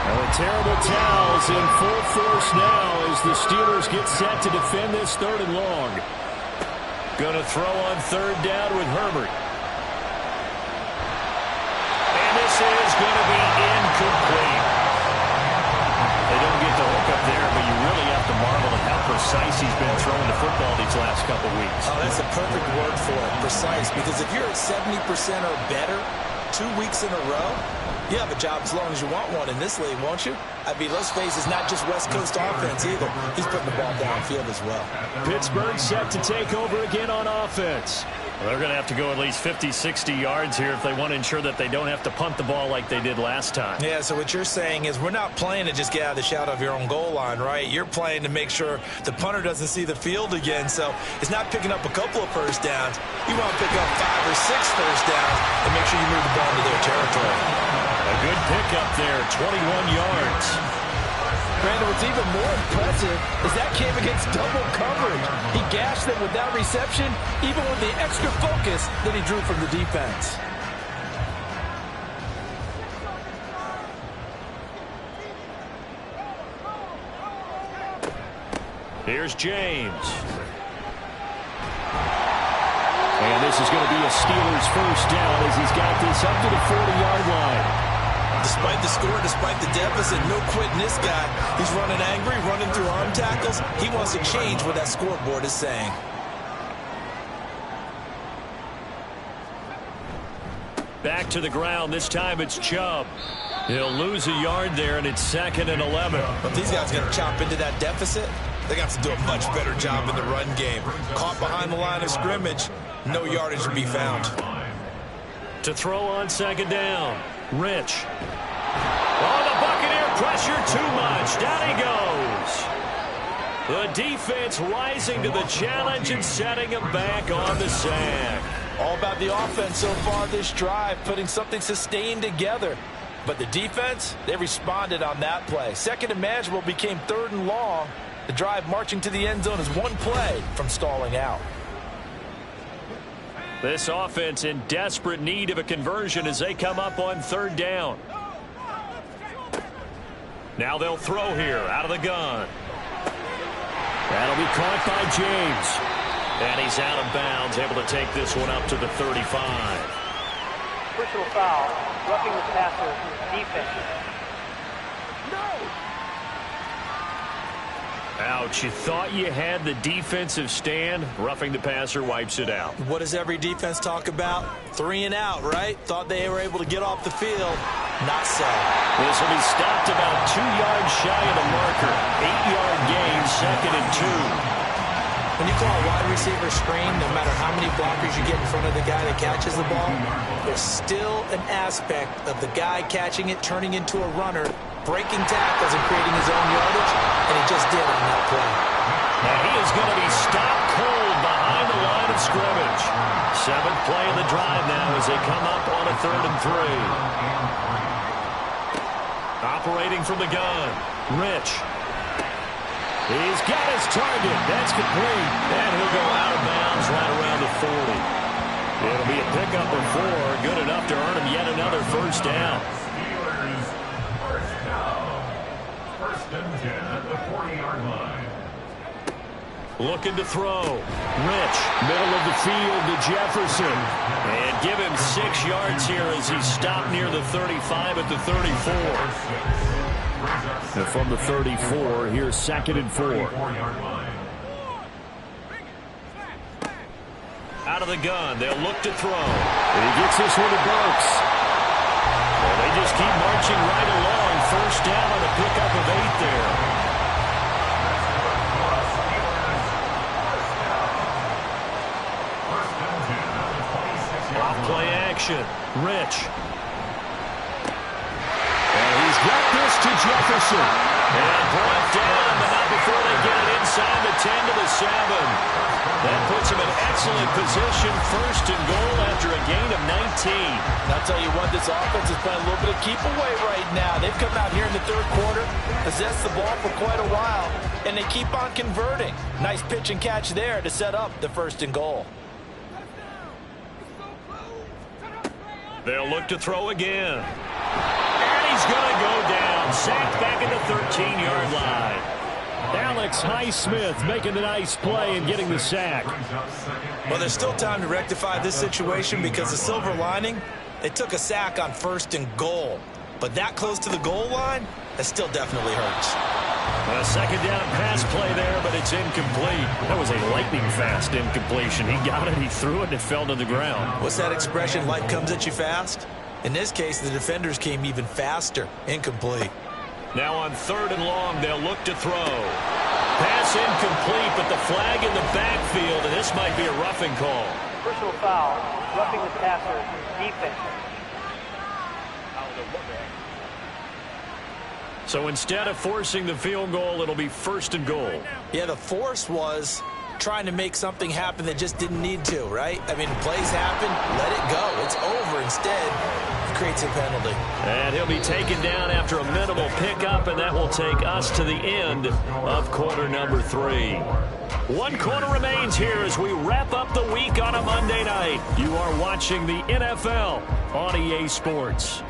B: Well, a terrible towels in full force now as the Steelers get set to defend this 3rd and long.
G: Going to throw on 3rd down with Herbert. And this is going to be incomplete. They don't get the hook up there, but you really have to marvel at how precise he's been throwing the football these last couple weeks.
C: Oh, that's a perfect word for it, precise, because if you're at 70% or better 2 weeks in a row, you have a job as long as you want one in this league, won't you? I mean, let's face it, it's not just West Coast offense either. He's putting the ball downfield as well.
B: Pittsburgh set to take over again on offense.
G: Well, they're going to have to go at least 50, 60 yards here if they want to ensure that they don't have to punt the ball like they did last time.
C: Yeah, so what you're saying is we're not playing to just get out of the shadow of your own goal line, right? You're playing to make sure the punter doesn't see the field again. So it's not picking up a couple of first downs. You want to pick up 5 or 6 first downs and make sure you move the ball into their territory.
G: A good pickup there, 21 yards.
E: Brandon, what's even more impressive is that came against double coverage. He gashed them with that reception, even with the extra focus that he drew from the defense.
G: Here's James.
B: And this is going to be a Steelers first down as he's got this up to the 40-yard line.
C: Despite the score, despite the deficit, no quitting this guy. He's running angry, running through arm tackles. He wants to change what that scoreboard is saying.
G: Back to the ground. This time it's Chubb. He'll lose a yard there, and it's 2nd and 11.
C: But these guys are going to chop into that deficit. They got to do a much better job in the run game. Caught behind the line of scrimmage, no yardage to be found.
G: To throw on 2nd down, Rich. Oh, the Buccaneer pressure too much. Down he goes. The defense rising to the challenge and setting him back on the sack.
E: All about the offense so far this drive, putting something sustained together. But the defense, they responded on that play. 2nd and manageable became 3rd and long. The drive marching to the end zone is one play from stalling out.
G: This offense in desperate need of a conversion as they come up on 3rd down. Now they'll throw here out of the gun.
B: That'll be caught by James.
G: And he's out of bounds, able to take this one up to the 35.
H: Personal foul, roughing the passer, defense.
G: Ouch, you thought you had the defensive stand. Roughing the passer wipes it out.
C: What does every defense talk about? 3 and out, right? Thought they were able to get off the field. Not so.
G: This will be stopped about 2 yards shy of the marker. 8-yard gain, 2nd and 2.
C: When you call a wide receiver screen, no matter how many blockers you get in front of the guy that catches the ball, there's still an aspect of the guy catching it, turning into a runner, breaking tackles and creating his own yardage, and he just did on that play.
G: And he is going to be stopped cold behind the line of scrimmage. 7th play of the drive now as they come up on a 3rd and 3. Operating from the gun, Rich. He's got his target. That's complete. And he'll go out of bounds right around the 40. It'll be a pickup of 4. Good enough to earn him yet another first down.
D: Steelers first down. 1st and 10 at the 40-yard line.
G: Looking to throw. Rich, middle of the field to Jefferson. And give him 6 yards here as he's stopped near the 35 at the 34.
B: And from the 34, here's 2nd and 4.
G: Out of the gun, they'll look to throw.
B: And he gets this one to Bucks.
G: Well, they just keep marching right along. First down on a pickup of 8 there. Off play action. Rich.
B: Got this to Jefferson.
G: And brought down, but not before they get it inside the 10 to the 7. That puts him in excellent position. 1st and goal after a gain of 19.
E: I'll tell you what, this offense is playing a little bit of keep away right now. They've come out here in the 3rd quarter, possessed the ball for quite a while, and they keep on converting. Nice pitch and catch there to set up the 1st and goal.
G: They'll look to throw again. He's going to go down. Sacked back at the 13-yard line.
B: Alex Highsmith making a nice play and getting the sack.
C: Well, there's still time to rectify this situation because the silver lining, They took a sack on 1st and goal. But that close to the goal line, that still definitely hurts.
G: A second down pass play there, but it's incomplete. That was a lightning-fast incompletion. He got it, he threw it, and it fell to the ground.
C: What's that expression, life comes at you fast? In this case, the defenders came even faster. Incomplete.
G: Now on 3rd and long, they'll look to throw. Pass incomplete, but the flag in the backfield, and this might be a roughing call.
H: Personal foul, roughing the passer, defense.
G: So instead of forcing the field goal, it'll be 1st and goal.
C: Yeah, the force was trying to make something happen that just didn't need to, right? I mean, plays happen, let it go. It's over. Instead, it creates a penalty.
G: And he'll be taken down after a minimal pickup, and that will take us to the end of quarter number 3. 1 quarter remains here as we wrap up the week on a Monday night. You are watching the NFL on EA Sports.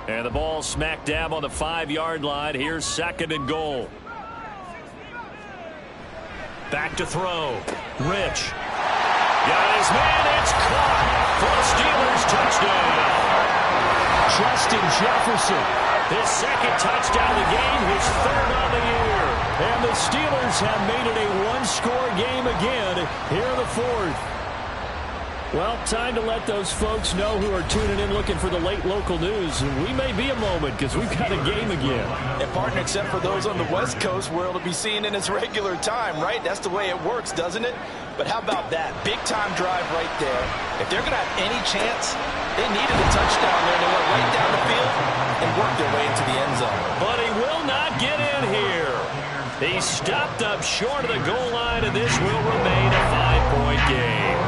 G: And the ball smack dab on the 5-yard line. Here's 2nd and goal. Back to throw. Rich. Got his man. It's caught for the Steelers touchdown. Justin Jefferson. His 2nd touchdown of the game. His 3rd on the year. And the Steelers have made it a 1-score game again here in the 4th.
B: Well, time to let those folks know who are tuning in looking for the late local news. We may be a moment because we've got a game again.
E: And partner, except for those on the West Coast where it'll be seen in its regular time, right? That's the way it works, doesn't it? But how about that? Big-time drive right there. If they're going to have any chance, they needed a touchdown there. They went right down the field and worked their way into the end zone.
G: But he will not get in here. He stopped up short of the goal line, and this will remain a 5-point game.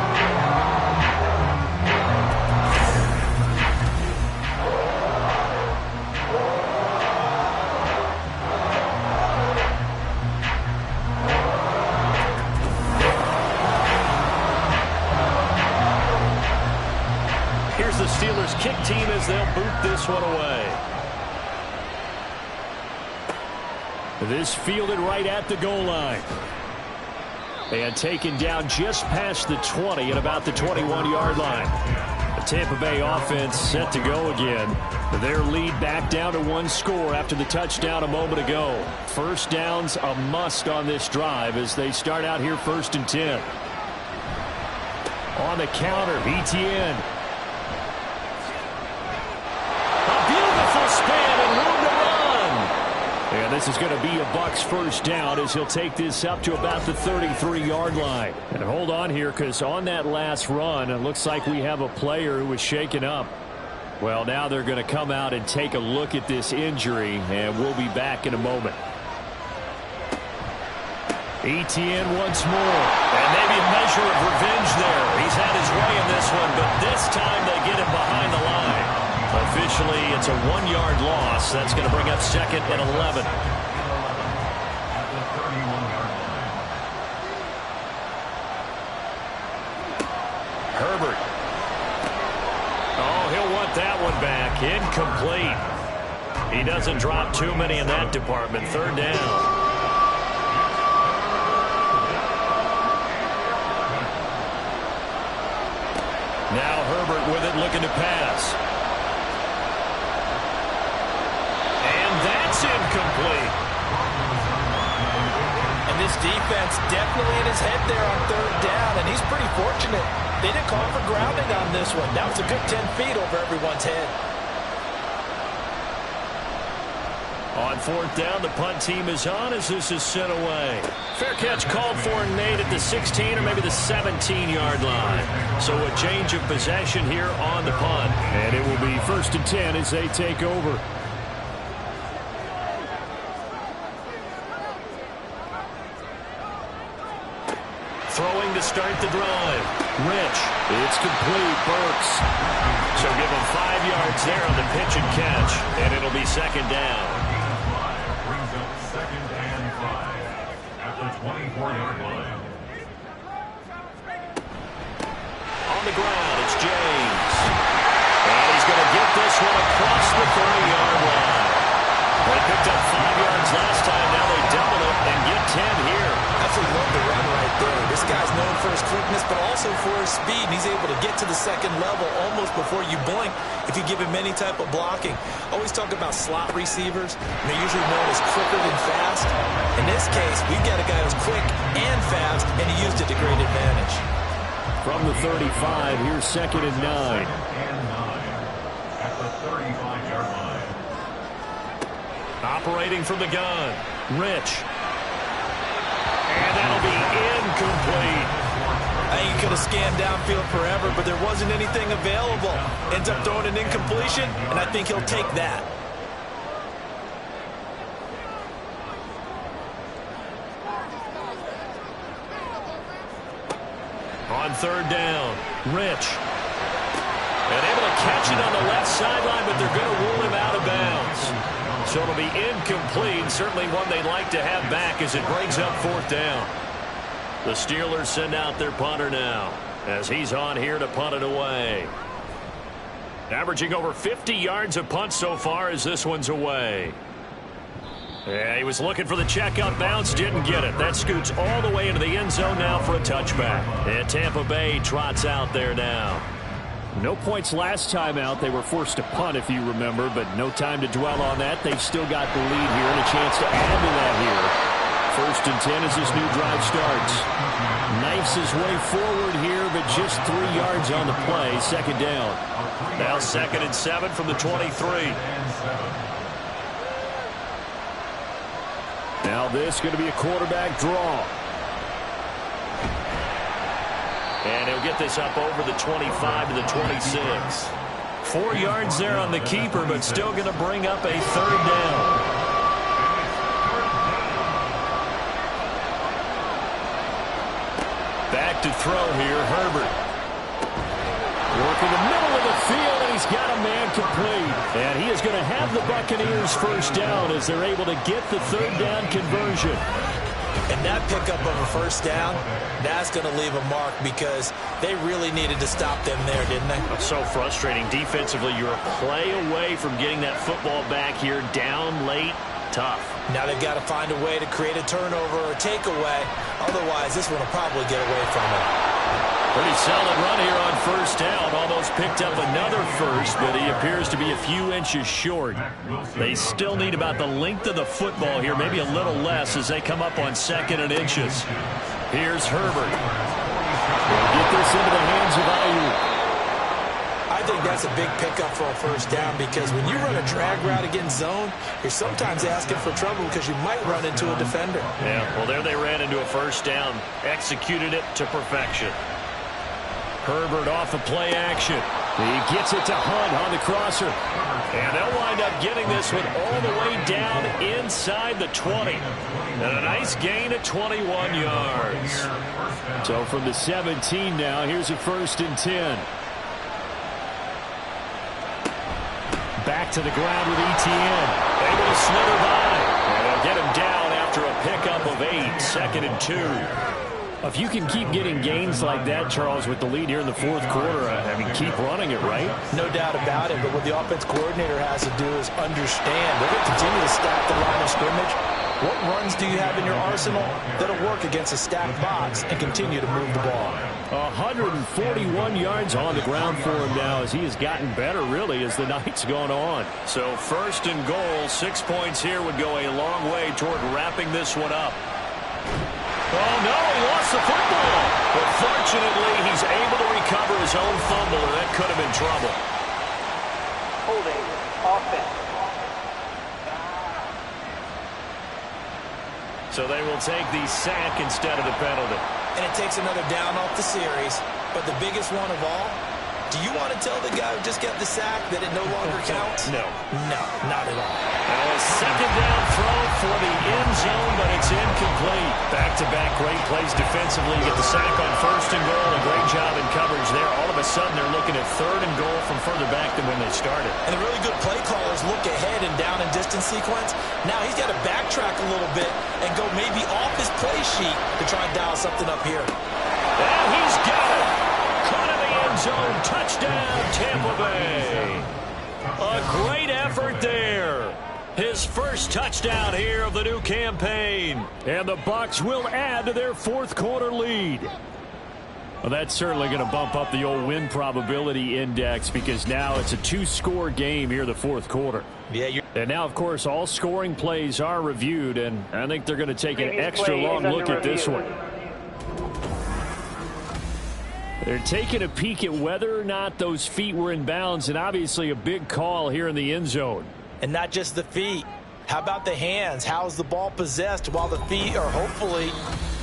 G: Here's the Steelers kick team as they'll boot this one away.
B: This fielded right at the goal line. And taken down just past the 20 at about the 21-yard line. The Tampa Bay offense set to go again. Their lead back down to 1 score after the touchdown a moment ago. 1st down's a must on this drive as they start out here 1st and 10. On the counter, ETN.
G: A beautiful spin and room to run.
B: And this is going to be a Bucks 1st down as he'll take this up to about the 33-yard line. And hold on here because on that last run, it looks like we have a player who was shaken up. Well, now they're going to come out and take a look at this injury, and we'll be back in a moment. ETN once more.
G: And maybe a measure of revenge there. He's had his way in this one, but this time they get him behind the line. Officially, it's a 1-yard loss. That's going to bring up 2nd and 11. Herbert. Oh, he'll want that one back. Incomplete. He doesn't drop too many in that department. 3rd down. Now Herbert with it, looking to pass. And that's incomplete.
E: And this defense definitely in his head there on 3rd down, and he's pretty fortunate. They didn't call for grounding on this one. That was a good 10 feet over everyone's head.
G: On 4th down, the punt team is on as this is sent away. Fair catch called for and made at the 16 or maybe the 17-yard line. So a change of possession here on the punt.
B: And it will be 1st and 10 as they take over.
G: Throwing to start the drive. Rich. It's complete. Bucks. So give him 5 yards there on the pitch and catch. And it'll be 2nd down.
D: Brings up 2nd and 5 at the 24-yard line.
G: On the ground, it's James. And he's going to get this one across the 30-yard line. They picked up 5 yards last time. Now they double it and get 10 here.
C: Absolutely love the run right there. This guy's known for his quickness, but also also for his speed. He's able to get to the second level almost before you blink if you give him any type of blocking. Always talk about slot receivers. They're usually known as quicker than fast. In this case, we've got a guy who's quick and fast, and he used it to great advantage.
B: From the 35, here's 2nd and 9.
D: At the 35-yard line.
G: Operating from the gun, Rich. And that'll be incomplete.
C: I think he could have scanned downfield forever, but there wasn't anything available. Ends up throwing an incompletion, and I think he'll take that.
G: On 3rd down, Rich. And able to catch it on the left sideline, but they're going to rule him out of bounds. So it'll be incomplete. Certainly one they'd like to have back as it brings up 4th down. The Steelers send out their punter now as he's on here to punt it away. Averaging over 50 yards a punt so far as this one's away. Yeah, he was looking for the checkout bounce, didn't get it. That scoots all the way into the end zone now for a touchback. And Tampa Bay trots out there now.
B: No points last time out. They were forced to punt, if you remember, but no time to dwell on that. They've still got the lead here and a chance to add to that here. 1st and 10 as this new drive starts. Knifes his way forward here, but just 3 yards on the play. 2nd down.
G: Now 2nd and 7 from the 23.
B: Now this going to be a quarterback draw.
G: And he'll get this up over the 25 to the 26. 4 yards there on the keeper, but still going to bring up a 3rd down. Back to throw here, Herbert. Working the middle of the field, and he's got a man complete. And he is going to have the Buccaneers 1st down as they're able to get the 3rd down conversion.
C: And that pickup of a 1st down, that's going to leave a mark because they really needed to stop them there, didn't they?
G: So frustrating. Defensively, you're a play away from getting that football back here down late. Tough.
C: Now they've got to find a way to create a turnover or a takeaway. Otherwise, this one will probably get away from it.
G: Pretty solid run here on 1st down. Almost picked up another first, but he appears to be a few inches short. They still need about the length of the football here, maybe a little less as they come up on 2nd and inches. Here's Herbert.
B: They'll get this into the hands of Ayuk.
C: I think that's a big pickup for a 1st down because when you run a drag route against zone, you're sometimes asking for trouble because you might run into a defender.
G: Yeah, well, there they ran into a 1st down. Executed it to perfection. Herbert off of play action.
B: He gets it to Hunt on the crosser.
G: And they'll wind up getting this one all the way down inside the 20. And a nice gain of 21 yards.
B: So from the 17 now, here's a 1st and 10. Back to the ground with Etienne.
G: Able to slither by. And they'll get him down after a pickup of 8. 2nd and 2.
B: If you can keep getting gains like that, Charles, with the lead here in the 4th quarter, I mean, keep running it, right?
C: No doubt about it, but what the offense coordinator has to do is understand. They're going to continue to stack the line of scrimmage. What runs do you have in your arsenal that'll work against a stacked box and continue to move the ball?
B: 141 yards on the ground for him now as he has gotten better, really, as the night's gone on.
G: So 1st and goal, 6 points here would go a long way toward wrapping this one up. Oh, no, he lost the football. But fortunately, he's able to recover his own fumble, or that could have been trouble.
H: Holding offense.
G: So they will take the sack instead of the penalty.
C: And it takes another down off the series. But the biggest one of all, do you want to tell the guy who just got the sack that it no longer counts?
G: No.
C: No, not at all.
G: A 2nd down throw for the end zone, but it's incomplete. Back-to-back great plays defensively. You get the sack on 1st and goal. A great job in coverage there. All of a sudden, they're looking at 3rd and goal from further back than when they started.
C: And the really good play callers look ahead and down and distance sequence. Now he's got to backtrack a little bit and go maybe off his play sheet to try and dial something up here.
G: And he's got it. Caught in the end zone. Touchdown, Tampa Bay. A great effort there. His first touchdown here of the new campaign.
B: And the Bucks will add to their 4th quarter lead. Well, that's certainly going to bump up the old win probability index because now it's a 2-score game here in the fourth quarter.
C: Yeah,
B: and now, of course, all scoring plays are reviewed, and I think they're going to take an extra long look at this one. They're taking a peek at whether or not those feet were in bounds, and obviously a big call here in the end zone.
E: And not just the feet. How about the hands? How's the ball possessed while the feet are hopefully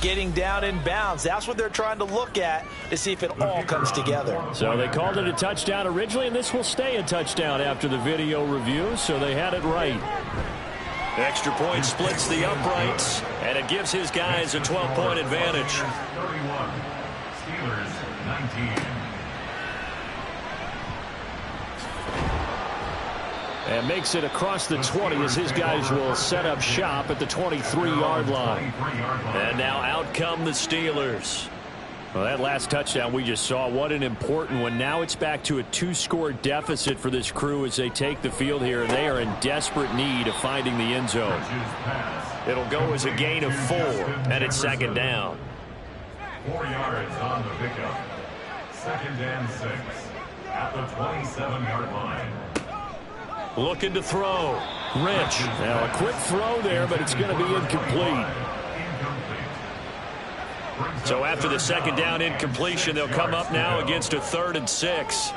E: getting down in bounds? That's what they're trying to look at to see if it all comes together.
B: So they called it a touchdown originally, and this will stay a touchdown after the video review, so they had it right.
G: Extra point splits the uprights, and it gives his guys a 12-point advantage.
D: 31, Steelers 19.
B: And makes it across the 20 as his guys will set up shop at the 23-yard line.
G: And now out come the Steelers.
B: Well, that last touchdown we just saw, what an important one. Now it's back to a 2-score deficit for this crew as they take the field here, and they are in desperate need of finding the end zone.
G: It'll go as a gain of 4, and it's second down.
D: 4 yards on the pickup. Second and 6 at the 27-yard line.
G: Looking to throw. Rich.
B: Now a quick throw there, but it's going to be incomplete.
G: So after the second down incompletion, they'll come up now against a 3rd and 6.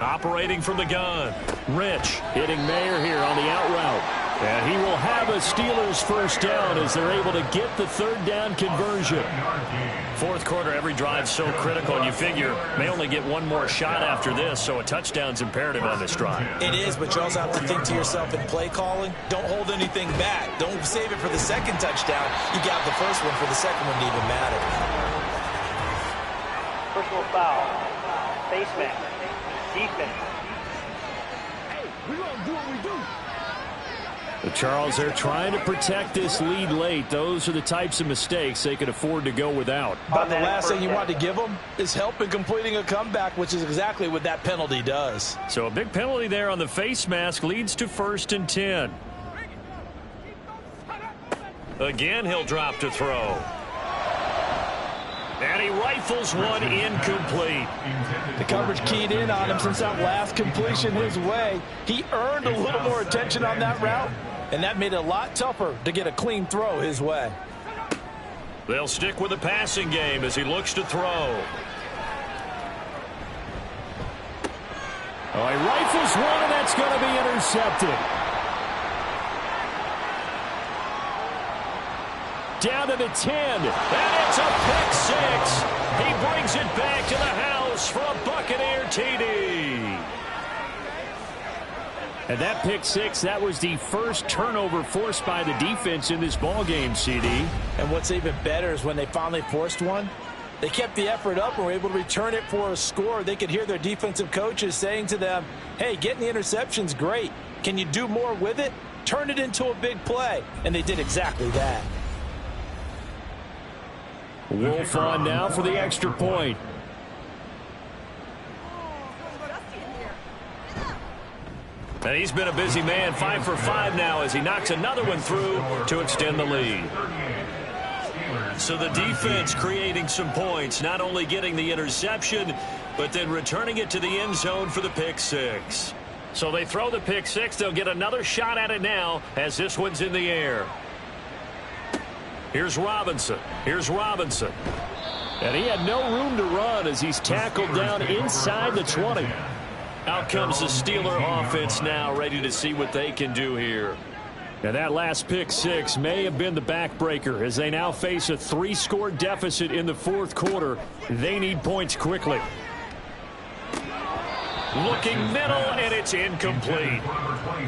G: Operating from the gun. Rich hitting Mayer here on the out route.
B: And he will have a Steelers first down as they're able to get the 3rd down conversion.
G: Fourth quarter, every drive so critical, and you figure may only get one more shot after this, so a touchdown's imperative on this drive.
E: It is, but you also have to think to yourself in play calling, don't hold anything back. Don't save it for the second touchdown. You got the first one for the second one to even matter.
H: Personal foul. Face mask. Defense.
I: Hey, we gonna do what we do.
B: Charles, they're trying to protect this lead late. Those are the types of mistakes they can afford to go without.
E: But the last thing you want to give them is help in completing a comeback, which is exactly what that penalty does.
B: So a big penalty there on the face mask leads to 1st and 10.
G: Again, he'll drop to throw. And he rifles one incomplete.
E: The coverage keyed in on him since that last completion his way. He earned a little more attention on that route, and that made it a lot tougher to get a clean throw his way.
G: They'll stick with the passing game as he looks to throw.
B: Oh, he rifles one, and that's going to be intercepted. Down to the 10.
G: And it's a pick 6. He brings it back to the house for a Buccaneer TD.
B: And that pick 6, that was the first turnover forced by the defense in this ballgame, CD.
E: And what's even better is when they finally forced one, they kept the effort up and were able to return it for a score. They could hear their defensive coaches saying to them, hey, getting the interception's great. Can you do more with it? Turn it into a big play. And they did exactly that.
B: Wolf on now for the extra point.
G: And he's been a busy man, 5 for 5 now as he knocks another one through to extend the lead. So the defense creating some points, not only getting the interception, but then returning it to the end zone for the pick 6. So they throw the pick 6. They'll get another shot at it now as this one's in the air. Here's Robinson. Here's Robinson.
B: And he had no room to run as he's tackled down inside the 20.
G: Out comes the Steeler offense now, ready to see what they can do here.
B: And that last pick 6 may have been the backbreaker as they now face a 3-score deficit in the fourth quarter. They need points quickly.
G: Looking middle, and it's incomplete.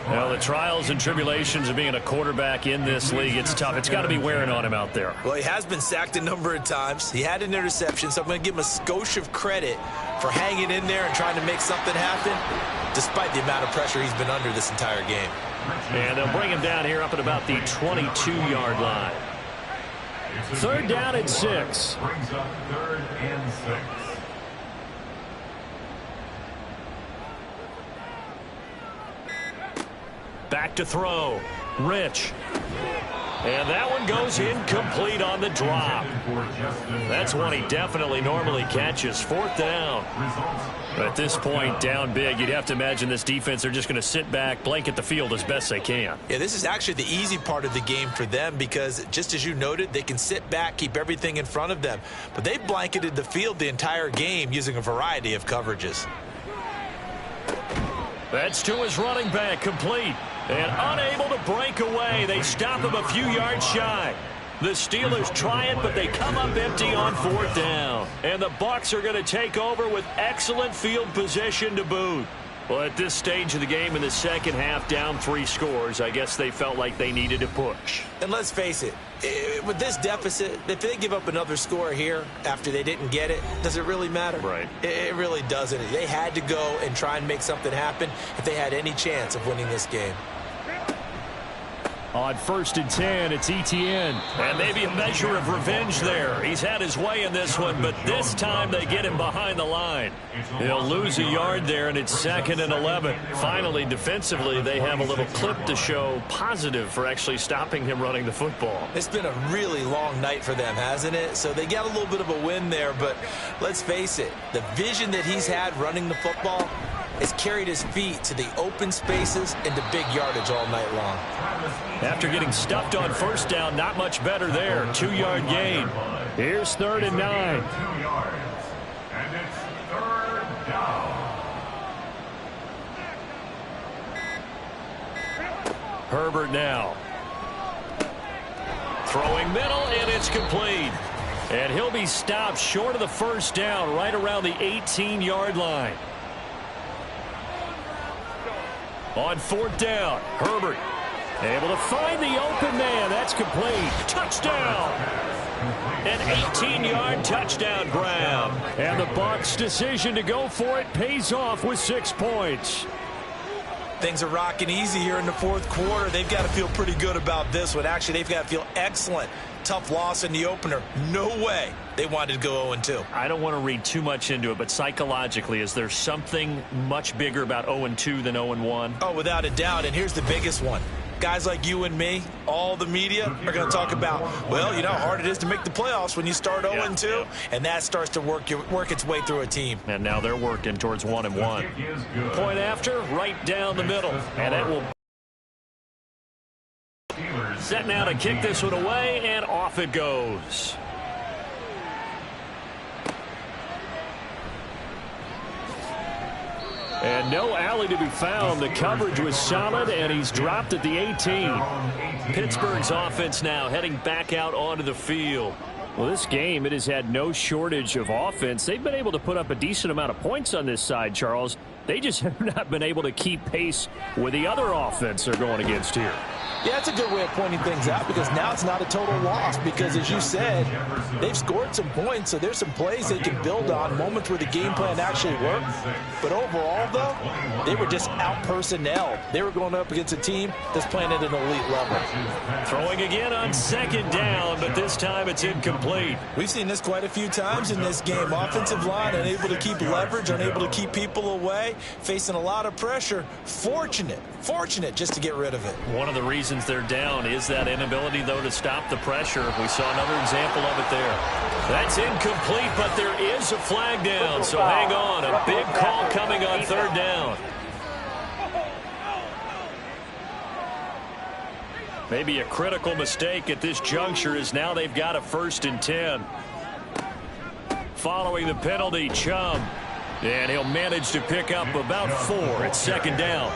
G: Well, the trials and tribulations of being a quarterback in this league, it's tough. It's got to be wearing on him out there.
E: Well, he has been sacked a number of times. He had an interception, so I'm going to give him a skosh of credit for hanging in there and trying to make something happen, despite the amount of pressure he's been under this entire game.
G: And they'll bring him down here up at about the 22-yard line.
B: 3rd down and 6.
D: Brings up 3rd and 6.
G: Back to throw. Rich. And that one goes incomplete on the drop. That's one he definitely normally catches. 4th down.
B: At this point, down big, you'd have to imagine this defense, they're just going to sit back, blanket the field as best they can.
C: Yeah, this is actually the easy part of the game for them because, just as you noted, they can sit back, keep everything in front of them. But they blanketed the field the entire game using a variety of coverages.
G: That's to his running back, complete. And unable to break away. They stop him a few yards shy. The Steelers try it, but they come up empty on 4th down. And the Bucks are going to take over with excellent field position to boot. Well, at this stage of the game in the second half, down 3 scores, I guess they felt like they needed to push.
C: And let's face it, with this deficit, if they give up another score here after they didn't get it, does it really matter?
B: Right.
C: It really doesn't. They had to go and try and make something happen if they had any chance of winning this game.
B: On 1st and 10, it's Etienne.
G: And maybe a measure of revenge there. He's had his way in this one, but this time they get him behind the line. He'll lose a yard there, and it's 2nd and 11. Finally, defensively, they have a little clip to show positive for actually stopping him running the football.
C: It's been a really long night for them, hasn't it? So they got a little bit of a win there, but let's face it, the vision that he's had running the football has carried his feet to the open spaces and to big yardage all night long.
G: After getting stuffed on 1st down, not much better there. 2-yard gain.
B: Here's 3rd and 9.
D: 2 yards. And it's 3rd down.
G: Herbert now. Throwing middle, and it's complete. And he'll be stopped short of the 1st down, right around the 18-yard line. On 4th down, Herbert able to find the open man. That's complete. Touchdown. An 18-yard touchdown grab.
B: And the Bucks' decision to go for it pays off with 6 points.
C: Things are rocking easy here in the 4th quarter. They've got to feel pretty good about this one. Actually, they've got to feel excellent. Tough loss in the opener. No way they wanted to go 0-2.
G: I don't want to read too much into it, but psychologically, is there something much bigger about 0-2 than 0-1?
C: Oh, without a doubt. And here's the biggest one. Guys like you and me, all the media, are going to talk about, well, you know how hard it is to make the playoffs when you start 0-2, and that starts to work its way through a team.
G: And now they're working towards 1-1. Point after, right down the middle. And that will set now to kick this one away, and off it goes.
B: And no alley to be found. The coverage was solid, and he's dropped at the 18.
G: Pittsburgh's offense now heading back out onto the field.
B: Well, this game, it has had no shortage of offense. They've been able to put up a decent amount of points on this side, Charles. They just have not been able to keep pace with the other offense they're going against here.
C: Yeah, that's a good way of pointing things out because now it's not a total loss because, as you said, they've scored some points, so there's some plays they can build on, moments where the game plan actually worked. But overall, though, they were just out-personnelled. They were going up against a team that's playing at an elite level.
G: Throwing again on 2nd down, but this time it's incomplete.
C: We've seen this quite a few times in this game. Offensive line unable to keep leverage, unable to keep people away, facing a lot of pressure. Fortunate just to get rid of it.
G: One of the reasons they're down is that inability, though, to stop the pressure. We saw another example of it there. That's incomplete, but there is a flag down, so hang on. A big call coming on 3rd down. Maybe a critical mistake at this juncture is now they've got a 1st and 10. Following the penalty, Chum. And he'll manage to pick up about 4 at 2nd down.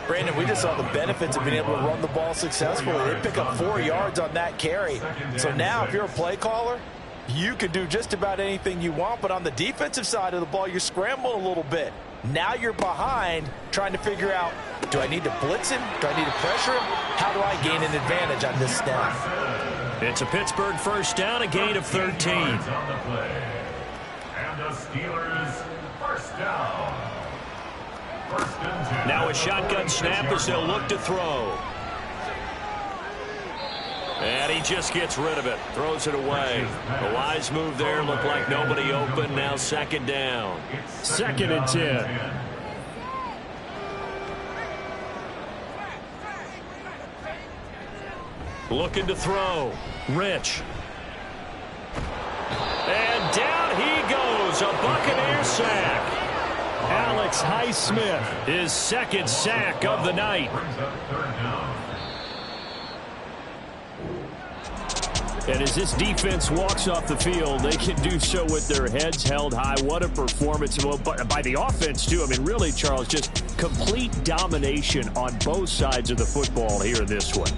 C: Brandon, we just saw the benefits of being able to run the ball successfully. They pick up 4 yards on that carry. So now if you're a play caller, you can do just about anything you want. But on the defensive side of the ball, you're scrambling a little bit. Now you're behind trying to figure out, do I need to blitz him? Do I need to pressure him? How do I gain an advantage on this snap?
G: It's a Pittsburgh 1st down, a gain of 13.
D: And the Steelers 1st down.
G: Now a shotgun snap as they'll look to throw. And he just gets rid of it. Throws it away. A wise move there. Looked like nobody open. Now 2nd down.
B: 2nd and 10.
G: Looking to throw. Rich. And down he goes. A Buccaneer sack. Alex Highsmith, his second sack of the night. And as this defense walks off the field, they can do so with their heads held high. What a performance by the offense, too. I mean, really, Charles, just complete domination on both sides of the football here in this one.